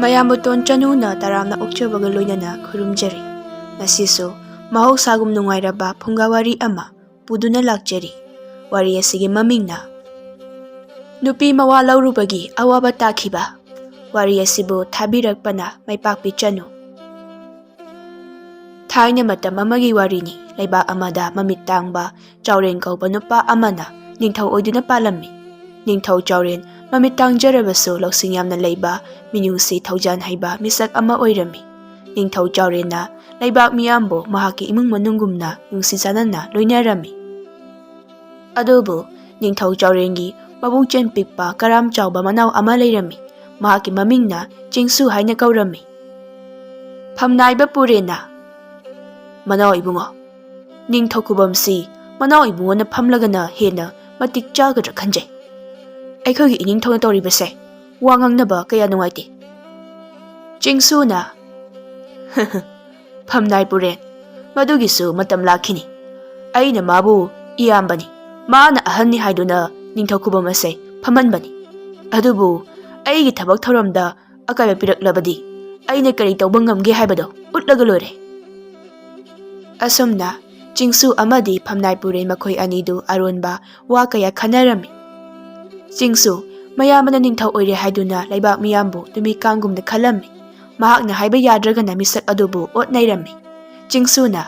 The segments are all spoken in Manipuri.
ꯃꯌꯥꯝꯕꯇꯣꯟ ꯆꯅꯨꯅ ꯇꯔꯥꯝꯅ ꯑꯣꯛꯆꯕꯒ ꯂꯣꯏꯅꯅ ꯈꯨꯔꯨꯝꯖꯔꯤ꯫ ꯉꯁꯤꯁꯨ ꯃꯍꯧꯁꯥꯒꯨꯝ ꯅꯨꯡꯉꯥꯏꯔꯕ ꯐꯨꯡꯒꯥꯋꯥꯔꯤ ꯑꯃ ꯄꯨꯗꯨꯅ ꯂꯥꯛꯆꯔꯤ꯫ ꯋꯥꯔꯤ ꯑꯁꯤꯒꯤ ꯃꯃꯤꯡꯅ ꯅꯨꯄꯤ ꯃꯋꯥ ꯂꯧꯔꯨꯕꯒꯤ ꯑꯋꯥꯕ ꯇꯥꯈꯤꯕ꯫ ꯋꯥꯔꯤ ꯑꯁꯤꯕꯨ ꯊꯥꯕꯤꯔꯛꯄꯅ ꯃꯩꯄꯥꯛꯄꯤ ꯆꯅꯨ꯫ ꯊꯥꯏꯅ ꯃꯇꯝ ꯑꯃꯒꯤ ꯋꯥꯔꯤꯅꯤ꯫ ꯂꯩꯕꯥꯛ ꯑꯃꯗ ꯃꯃꯤꯠ ꯇꯥꯡꯕ ꯆꯥꯎꯔꯦꯟ ꯀꯧꯕ ꯅꯨꯄꯥ ꯑꯃꯅ ꯅꯤꯡꯊꯧ ꯑꯣꯏꯗꯨꯅ ꯄꯥꯜꯂꯝꯃꯤ꯫ ꯅꯤꯡꯊꯧ ꯆꯥꯎꯔꯦꯟ ꯃꯃꯤꯠ ꯇꯥꯡꯖꯔꯕꯁꯨ ꯂꯧꯁꯤꯡ ꯌꯥꯝꯅ ꯂꯩꯕ, ꯃꯤꯅꯨꯡꯁꯤ ꯊꯧꯖꯥꯟ ꯍꯩꯕ ꯃꯤꯁꯛ ꯑꯃ ꯑꯣꯏꯔꯝꯃꯤ꯫ ꯅꯤꯡꯊꯧ ꯆꯥꯎꯔꯦꯟꯅ ꯂꯩꯕꯥꯛ ꯃꯤꯌꯥꯝꯕꯨ ꯃꯍꯥꯛꯀꯤ ꯏꯃꯨꯡ ꯃꯅꯨꯡꯒꯨꯝꯅ ꯅꯨꯡꯁꯤ ꯆꯥꯟꯅꯅ ꯂꯣꯏꯅꯔꯝꯃꯤ꯫ ꯑꯗꯨꯕꯨ ꯅꯤꯡꯊꯧ ꯆꯥꯎꯔꯦꯟꯒꯤ ꯃꯕꯨꯛꯆꯦꯜ ꯄꯤꯛꯄ ꯀꯔꯥꯝ ꯆꯥꯎꯕ ꯃꯅꯥꯎ ꯑꯃ ꯂꯩꯔꯝꯃꯤ꯫ ꯃꯍꯥꯛꯀꯤ ꯃꯃꯤꯡꯅ ꯆꯤꯡꯁꯨ ꯍꯥꯏꯅ ꯀꯧꯔꯝꯃꯤ꯫ ꯐꯝꯅꯥꯏꯕ ꯄꯨꯔꯦꯟꯅ, "ꯃꯅꯥꯎ ꯏꯕꯨꯡꯉꯣ, ꯅꯤꯡꯊꯧ ꯈꯨꯕꯝꯁꯤ ꯃꯅꯥꯎ ꯏꯕꯨꯡꯉꯣꯅ ꯐꯝꯂꯒꯅ ꯍꯦꯟꯅ ꯃꯇꯤꯛ ꯆꯥꯒꯗ꯭ꯔꯥ ꯈꯟꯖꯩ꯫ ꯑꯩꯈꯣꯏꯒꯤ ꯏꯅꯤꯡꯊꯧꯅ ꯇꯧꯔꯤꯕꯁꯦ ꯋꯥ ꯉꯥꯡꯅꯕ ꯀꯌꯥ ꯅꯨꯡꯉꯥꯏꯇꯦ." ꯆꯤꯡꯁꯨꯅ, "ꯐꯝꯅꯥꯏ ꯄꯨꯔꯦꯟ, ꯃꯗꯨꯒꯤꯁꯨ ꯃꯇꯝ ꯂꯥꯛꯈꯤꯅꯤ꯫ ꯑꯩꯅ ꯃꯥꯕꯨ ꯏꯌꯥꯝꯕꯅꯤ, ꯃꯥꯅ ꯑꯍꯟꯅꯤ ꯍꯥꯏꯗꯨꯅ ꯅꯤꯡꯊꯧ ꯈꯨꯕꯝ ꯑꯁꯦ ꯐꯝꯍꯟꯕꯅꯤ꯫ ꯑꯗꯨꯕꯨ ꯑꯩꯒꯤ ꯊꯕꯛ ꯊꯧꯔꯝꯗ ꯑꯀꯥꯏꯕ ꯄꯤꯔꯛꯂꯕꯗꯤ ꯑꯩꯅ ꯀꯔꯤ ꯇꯧꯕ ꯉꯝꯒꯦ ꯍꯥꯏꯕꯗꯣ ꯎꯠꯂꯒ ꯂꯣꯏꯔꯦ." ꯑꯁꯨꯝꯅ ꯆꯤꯡꯁꯨ ꯑꯃꯗꯤ ꯐꯝꯅꯥꯏ ꯄꯨꯔꯦꯟ ꯃꯈꯣꯏ ꯑꯅꯤꯗꯨ ꯑꯔꯣꯟꯕ ꯋꯥ ꯀꯌꯥ ꯈꯟꯅꯔꯝꯃꯤ꯫ ꯆꯤꯡꯁꯨ ꯃꯌꯥꯝꯕꯅ ꯅꯤꯡꯊꯧ ꯑꯣꯏꯔꯦ ꯍꯥꯏꯗꯨꯅ ꯂꯩꯕꯥꯛ ꯃꯤꯌꯥꯝꯕꯨ ꯅꯨꯃꯤꯠ ꯀꯥꯡꯒꯨꯝꯅ ꯈꯜꯂꯝꯃꯤ꯫ ꯃꯍꯥꯛꯅ ꯍꯥꯏꯕ ꯌꯥꯗ꯭ꯔꯒꯅ ꯃꯤꯁꯛ ꯑꯗꯨꯕꯨ ꯑꯣꯠ ꯅꯩꯔꯝꯃꯤ꯫ ꯆꯤꯡꯁꯨꯅ,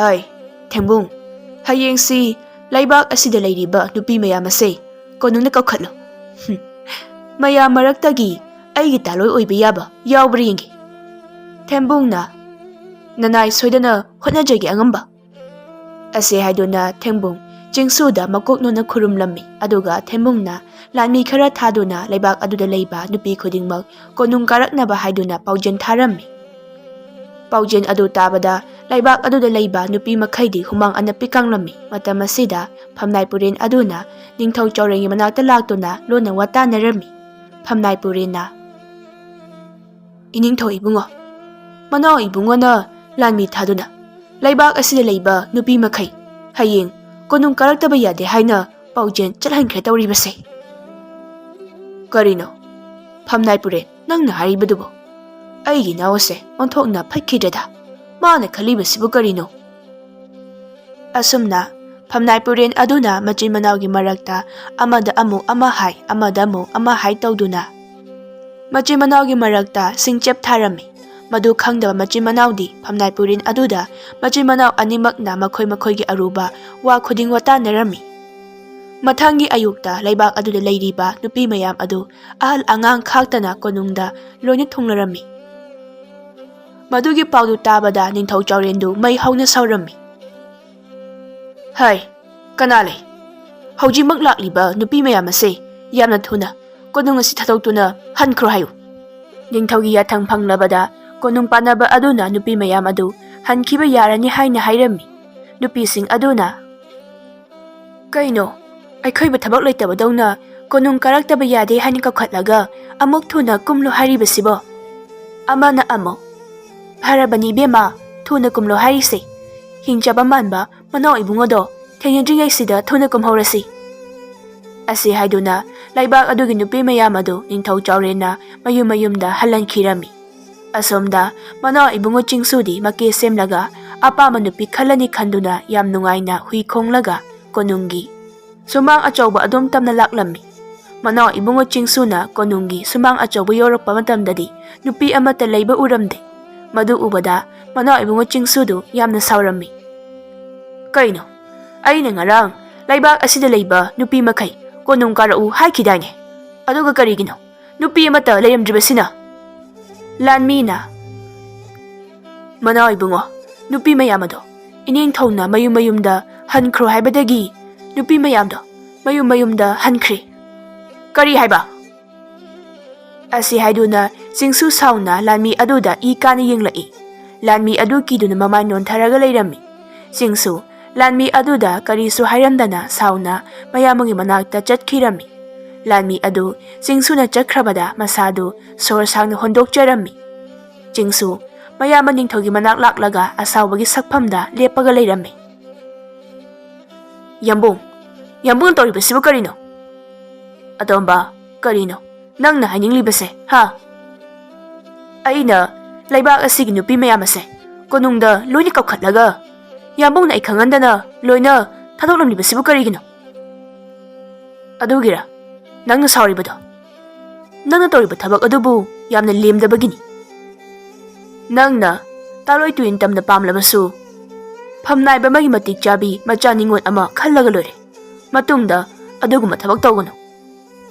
"ꯍꯩ ꯊꯦꯡꯕꯨꯡ, ꯍꯌꯦꯡꯁꯤ ꯂꯩꯕꯥꯛ ꯑꯁꯤꯗ ꯂꯩꯔꯤꯕ ꯅꯨꯄꯤ ꯃꯌꯥꯝ ꯑꯁꯦ ꯀꯣꯅꯨꯡꯗ ꯀꯧꯈꯠꯂꯨ꯫ ꯃꯌꯥꯝ ꯃꯔꯛꯇꯒꯤ ꯑꯩꯒꯤ ꯇꯥꯂꯣꯏ ꯑꯣꯏꯕ ꯌꯥꯕ ꯌꯥꯎꯕ꯭ꯔꯥ ꯌꯦꯡꯒꯦ." ꯊꯦꯡꯕꯨꯡꯅ, "ꯅꯅꯥꯏ ꯁꯣꯏꯗꯅ ꯍꯣꯠꯅꯖꯒꯦ ꯑꯉꯝꯕ." ꯑꯁꯤ ꯍꯥꯏꯗꯨꯅ ꯊꯦꯡꯕꯨꯡ ꯆꯤꯡꯁꯨꯗ ꯃꯀꯣꯛ ꯈꯨꯔꯨꯝꯂꯝꯃꯤ꯫ ꯑꯗꯨꯒ ꯊꯦꯡꯕꯨꯡꯅ ꯂꯥꯟꯃꯤ ꯈꯔ ꯊꯥꯗꯨꯅ ꯂꯩꯕꯥꯛ ꯑꯗꯨꯗ ꯂꯩꯕ ꯅꯨꯄꯤ ꯈꯨꯗꯤꯡꯃꯛ ꯀꯣꯅꯨꯡ ꯀꯥꯔꯛꯅꯕ ꯍꯥꯏꯗꯨꯅ ꯄꯥꯎꯖꯦꯜ ꯊꯥꯔꯝꯃꯤ꯫ ꯄꯥꯎꯖꯦꯜ ꯑꯗꯨ ꯇꯥꯕꯗ ꯂꯩꯕꯥꯛ ꯑꯗꯨꯗ ꯂꯩꯕ ꯅꯨꯄꯤ ꯃꯈꯩꯗꯤ ꯍꯨꯃꯥꯡ ꯑꯅꯞꯄꯤ ꯀꯥꯡꯂꯝꯃꯤ꯫ ꯃꯇꯝ ꯑꯁꯤꯗ ꯐꯝꯅꯥꯏ ꯄꯨꯔꯦꯟ ꯑꯗꯨꯅ ꯅꯤꯡꯊꯧ ꯆꯥꯎꯔꯦꯟꯒꯤ ꯃꯅꯥꯛꯇ ꯂꯥꯛꯇꯨꯅ ꯂꯣꯟꯅ ꯋꯥ ꯇꯥꯟꯅꯔꯝꯃꯤ꯫ ꯐꯝꯅꯥꯏ ꯄꯨꯔꯦꯟꯅ, "ꯏꯅꯤꯡꯊꯧ ꯏꯕꯨꯡꯉꯣ, ꯃꯅꯥꯎ ꯏꯕꯨꯡꯉꯣꯅ ꯂꯥꯟꯃꯤ ꯊꯥꯗꯨꯅ ꯂꯩꯕꯥꯛ ꯑꯁꯤꯗ ꯂꯩꯕ ꯅꯨꯄꯤ ꯃꯈꯩ ꯍꯌꯦꯡ ꯀꯣꯅꯨꯡ ꯀꯥꯔꯛꯇꯕ ꯌꯥꯗꯦ ꯍꯥꯏꯅ ꯄꯥꯎꯖꯦꯜ ꯆꯠꯍꯟꯈ꯭ꯔꯦ ꯇꯧꯔꯤꯕꯁꯦ." "ꯀꯔꯤꯅꯣ ꯐꯝꯅꯥꯏ ꯄꯨꯔꯦꯟ ꯅꯪꯅ ꯍꯥꯏꯔꯤꯕꯗꯨꯕꯣ? ꯑꯩꯒꯤ ꯏꯅꯥꯎ ꯑꯁꯦ ꯑꯣꯟꯊꯣꯛꯅ ꯐꯠꯈꯤꯗ꯭ꯔꯦꯗ꯫ ꯃꯥꯅ ꯈꯜꯂꯤꯕꯁꯤꯕꯨ ꯀꯔꯤꯅꯣ?" ꯑꯁꯨꯝꯅ ꯐꯝꯅꯥꯏ ꯄꯨꯔꯦꯟ ꯑꯗꯨꯅ ꯃꯆꯤꯟ ꯃꯅꯥꯎꯒꯤ ꯃꯔꯛꯇ ꯑꯃꯗ ꯑꯃꯨꯛ ꯑꯃ ꯍꯥꯏ, ꯑꯃꯗ ꯑꯃꯨꯛ ꯑꯃ ꯍꯥꯏ ꯇꯧꯗꯨꯅ ꯃꯆꯤꯟ ꯃꯅꯥꯎꯒꯤ ꯃꯔꯛꯇ ꯁꯤꯡꯆꯦꯞ ꯊꯥꯔꯝꯃꯤ꯫ ꯃꯗꯨ ꯈꯪꯗꯕ ꯃꯆꯤꯟ ꯃꯅꯥꯎꯗꯤ ꯐꯝꯅꯥꯏ ꯄꯨꯔꯦꯟ ꯑꯗꯨꯗ ꯃꯆꯤꯟ ꯃꯅꯥꯎ ꯑꯅꯤꯃꯛꯅ ꯃꯈꯣꯏ ꯃꯈꯣꯏꯒꯤ ꯑꯔꯨꯕ ꯋꯥ ꯈꯨꯗꯤꯡ ꯋꯥꯇꯥꯟꯅꯔꯝꯃꯤ꯫ ꯃꯊꯪꯒꯤ ꯑꯌꯨꯛꯇ ꯂꯩꯕꯥꯛ ꯑꯗꯨꯗ ꯂꯩꯔꯤꯕ ꯅꯨꯄꯤ ꯃꯌꯥꯝ ꯑꯗꯨ ꯑꯍꯜ ꯑꯉꯥꯡ ꯈꯥꯛꯇꯅ ꯀꯣꯅꯨꯡꯗ ꯂꯣꯏꯅ ꯊꯨꯡꯂꯔꯝꯃꯤ꯫ ꯃꯗꯨꯒꯤ ꯄꯥꯎꯗꯨ ꯇꯥꯕꯗ ꯅꯤꯡꯊꯧ ꯆꯥꯎꯔꯦꯟꯗꯨ ꯃꯩ ꯍꯧꯅ ꯁꯧꯔꯝꯃꯤ꯫ "ꯍꯩ, ꯀꯅꯥ ꯂꯩ? ꯍꯧꯖꯤꯛꯃꯛ ꯂꯥꯛꯂꯤꯕ ꯅꯨꯄꯤ ꯃꯌꯥꯝ ꯑꯁꯦ ꯌꯥꯝꯅ ꯊꯨꯅ ꯀꯣꯅꯨꯡ ꯑꯁꯤ ꯊꯥꯗꯣꯛꯇꯨꯅ ꯍꯟꯈ꯭ꯔꯣ ꯍꯥꯏꯌꯨ." ꯅꯤꯡꯊꯧꯒꯤ ꯌꯥꯊꯪ ꯐꯪꯂꯕꯗ ꯀꯣꯅꯨꯡ ꯄꯥꯟꯅꯕ ꯑꯗꯨꯅ ꯅꯨꯄꯤ ꯃꯌꯥꯝ ꯑꯗꯨ ꯍꯟꯈꯤꯕ ꯌꯥꯔꯅꯤ ꯍꯥꯏꯅ ꯍꯥꯏꯔꯝꯃꯤ꯫ ꯅꯨꯄꯤꯁꯤꯡ ꯑꯗꯨꯅ, "ꯀꯩꯅꯣ, ꯑꯩꯈꯣꯏꯕꯨ ꯊꯕꯛ ꯂꯩꯇꯕꯗꯧꯅ ꯀꯣꯅꯨꯡ ꯀꯥꯔꯛꯇꯕ ꯌꯥꯗꯦ ꯍꯥꯏꯅ ꯀꯧꯈꯠꯂꯒ ꯑꯃꯨꯛ ꯊꯨꯅ ꯀꯨꯝꯂꯨ ꯍꯥꯏꯔꯤꯕꯁꯤꯕꯣ?" ꯑꯃꯅ ꯑꯃꯨꯛ, "ꯐꯔꯕꯅꯤ ꯏꯕꯦꯝꯃ, ꯊꯨꯅ ꯀꯨꯝꯂꯨ ꯍꯥꯏꯔꯤꯁꯦ꯫ ꯍꯤꯡꯆꯥꯕ ꯃꯥꯟꯕ ꯃꯅꯥꯎ ꯏꯕꯨꯡꯉꯣꯗꯣ ꯊꯦꯡꯅꯗ꯭ꯔꯤꯉꯩꯁꯤꯗ ꯊꯨꯅ ꯀꯨꯝꯍꯧꯔꯁꯤ." ꯑꯁꯤ ꯍꯥꯏꯗꯨꯅ ꯂꯩꯕꯥꯛ ꯑꯗꯨꯒꯤ ꯅꯨꯄꯤ ꯃꯌꯥꯝ ꯑꯗꯨ ꯅꯤꯡꯊꯧ ꯆꯥꯎꯔꯦꯟꯅ ꯃꯌꯨꯝ ꯃꯌꯨꯝꯗ ꯍꯜꯍꯟꯈꯤꯔꯝꯃꯤ꯫ ꯑꯁꯣꯝꯗ ꯃꯅꯥꯎ ꯏꯕꯨꯡꯉꯣ ꯆꯤꯡꯁꯨꯗꯤ ꯃꯀꯦ ꯁꯦꯝꯂꯒ ꯑꯄꯥꯝꯕ ꯅꯨꯄꯤ ꯈꯜꯂꯅꯤ ꯈꯟꯗꯨꯅ ꯌꯥꯝ ꯅꯨꯡꯉꯥꯏꯅ ꯍꯨꯏ ꯈꯣꯡꯂꯒ ꯀꯣꯅꯨꯡꯒꯤ ꯁꯨꯃꯥꯡ ꯑꯆꯧꯕ ꯑꯗꯨꯝ ꯇꯝꯅ ꯂꯥꯛꯂꯝꯃꯤ꯫ ꯃꯅꯥꯎ ꯏꯕꯨꯡꯉꯣ ꯆꯤꯡꯁꯨꯅ ꯀꯣꯅꯨꯡꯒꯤ ꯁꯨꯃꯥꯡ ꯑꯆꯧꯕ ꯌꯧꯔꯛꯄ ꯃꯇꯝꯗꯗꯤ ꯅꯨꯄꯤ ꯑꯃꯠꯇ ꯂꯩꯕ ꯎꯔꯝꯗꯦ꯫ ꯃꯗꯨ ꯎꯕꯗ ꯃꯅꯥꯎ ꯏꯕꯨꯡꯉꯣ ꯆꯤꯡꯁꯨꯗꯨ ꯌꯥꯝꯅ ꯁꯥꯎꯔꯝꯃꯤ꯫ "ꯀꯩꯅꯣ, ꯑꯩꯅ ꯉꯔꯥꯡ ꯂꯩꯕꯥꯛ ꯑꯁꯤꯗ ꯂꯩꯕ ꯅꯨꯄꯤ ꯃꯈꯩ ꯀꯣꯅꯨꯡ ꯀꯥꯔꯛꯎ ꯍꯥꯏꯈꯤꯗꯥꯏꯅꯦ? ꯑꯗꯨꯒ ꯀꯔꯤꯒꯤꯅꯣ ꯅꯨꯄꯤ ꯑꯃꯠꯇ ꯂꯩꯔꯝꯗ꯭ꯔꯤꯕꯁꯤꯅ?" ꯂꯥꯟꯃꯤꯅ, "ꯃꯅꯥꯎ ꯏꯕꯨꯡꯉꯣ, ꯅꯨꯄꯤ ꯃꯌꯥꯝ ꯑꯗꯣ ꯏꯅꯤꯡꯊꯧꯅ ꯃꯌꯨꯝ ꯃꯌꯨꯝꯗ ꯍꯟꯈ꯭ꯔꯣ ꯍꯥꯏꯕꯗꯒꯤ ꯅꯨꯄꯤ ꯃꯌꯥꯝꯗꯣ ꯃꯌꯨꯝ ꯃꯌꯨꯝꯗ ꯍꯟꯈ꯭ꯔꯦ." "ꯀꯔꯤ ꯍꯥꯏꯕ?" ꯑꯁꯤ ꯍꯥꯏꯗꯨꯅ ꯆꯤꯡꯁꯨ ꯁꯥꯎꯅ ꯂꯥꯟꯃꯤ ꯑꯗꯨꯗ ꯏ ꯀꯥꯅ ꯌꯦꯡꯂꯛꯏ꯫ ꯂꯥꯟꯃꯤ ꯑꯗꯨ ꯀꯤꯗꯨꯅ ꯃꯃꯥꯏ ꯅꯣꯟꯊꯔꯒ ꯂꯩꯔꯝꯃꯤ꯫ ꯆꯤꯡꯁꯨ ꯂꯥꯟꯃꯤ ꯑꯗꯨꯗ ꯀꯔꯤꯁꯨ ꯍꯥꯏꯔꯝꯗꯅ ꯁꯥꯎꯅ ꯃꯌꯥꯝꯕꯒꯤ ꯃꯅꯥꯛꯇ ꯆꯠꯈꯤꯔꯝꯃꯤ꯫ ꯂꯥꯟꯃꯤ ꯑꯗꯨ ꯆꯤꯡꯁꯨꯅ ꯆꯠꯈ꯭ꯔꯕꯗ ꯃꯁꯥꯗꯨ ꯁꯣꯔ ꯁꯥꯡꯅ ꯍꯣꯟꯗꯣꯛꯆꯔꯝꯃꯤ꯫ ꯆꯤꯡꯁꯨ ꯃꯌꯥꯝꯕ ꯅꯤꯡꯊꯧꯒꯤ ꯃꯅꯥꯛ ꯂꯥꯛꯂꯒ ꯑꯁꯥꯎꯕꯒꯤ ꯁꯛꯐꯝꯗ ꯂꯦꯞꯄꯒ ꯂꯩꯔꯝꯃꯤ꯫ "ꯌꯥꯝꯕꯨꯡ, ꯌꯥꯝꯕꯨꯡꯅ ꯇꯧꯔꯤꯕꯁꯤꯕꯨ ꯀꯔꯤꯅꯣ?" "ꯑꯇꯣꯝꯕ, ꯀꯔꯤꯅꯣ? ꯅꯪꯅ ꯍꯥꯏꯅꯤꯡꯂꯤꯕꯁꯦ ꯍꯥ? ꯑꯩꯅ ꯂꯩꯕꯥꯛ ꯑꯁꯤꯒꯤ ꯅꯨꯄꯤ ꯃꯌꯥꯝ ꯑꯁꯦ ꯀꯣꯅꯨꯡꯗ ꯂꯣꯏꯅ ꯀꯧꯈꯠꯂꯒ ꯌꯥꯝꯕꯧꯅ ꯑꯩ ꯈꯪꯍꯟꯗꯅ ꯂꯣꯏꯅ ꯊꯥꯗꯣꯛꯂꯝꯂꯤꯕꯁꯤꯕꯨ ꯀꯔꯤꯒꯤꯅꯣ? ꯑꯗꯨꯒꯤꯔ ꯅꯪꯅ ꯁꯥꯎꯔꯤꯕꯗꯣ? ꯅꯪꯅ ꯇꯧꯔꯤꯕ ꯊꯕꯛ ꯑꯗꯨꯕꯨ ꯌꯥꯝꯅ ꯂꯦꯝꯗꯕꯒꯤꯅꯤ. ꯅꯪꯅ ꯇꯥꯂꯣꯏ ꯇꯨꯌꯤꯟ ꯇꯝꯅ ꯄꯥꯝꯂꯕꯁꯨ ꯐꯝꯅꯥꯏꯕ ꯑꯃꯒꯤ ꯃꯇꯤꯛ ꯆꯥꯕꯤ ꯃꯆꯥ ꯅꯤꯉꯣꯜ ꯑꯃ ꯈꯜꯂꯒ ꯂꯣꯏꯔꯦ. ꯃꯇꯨꯡꯗ ꯑꯗꯨꯒꯨꯝꯕ ꯊꯕꯛ ꯇꯧꯒꯅꯨ.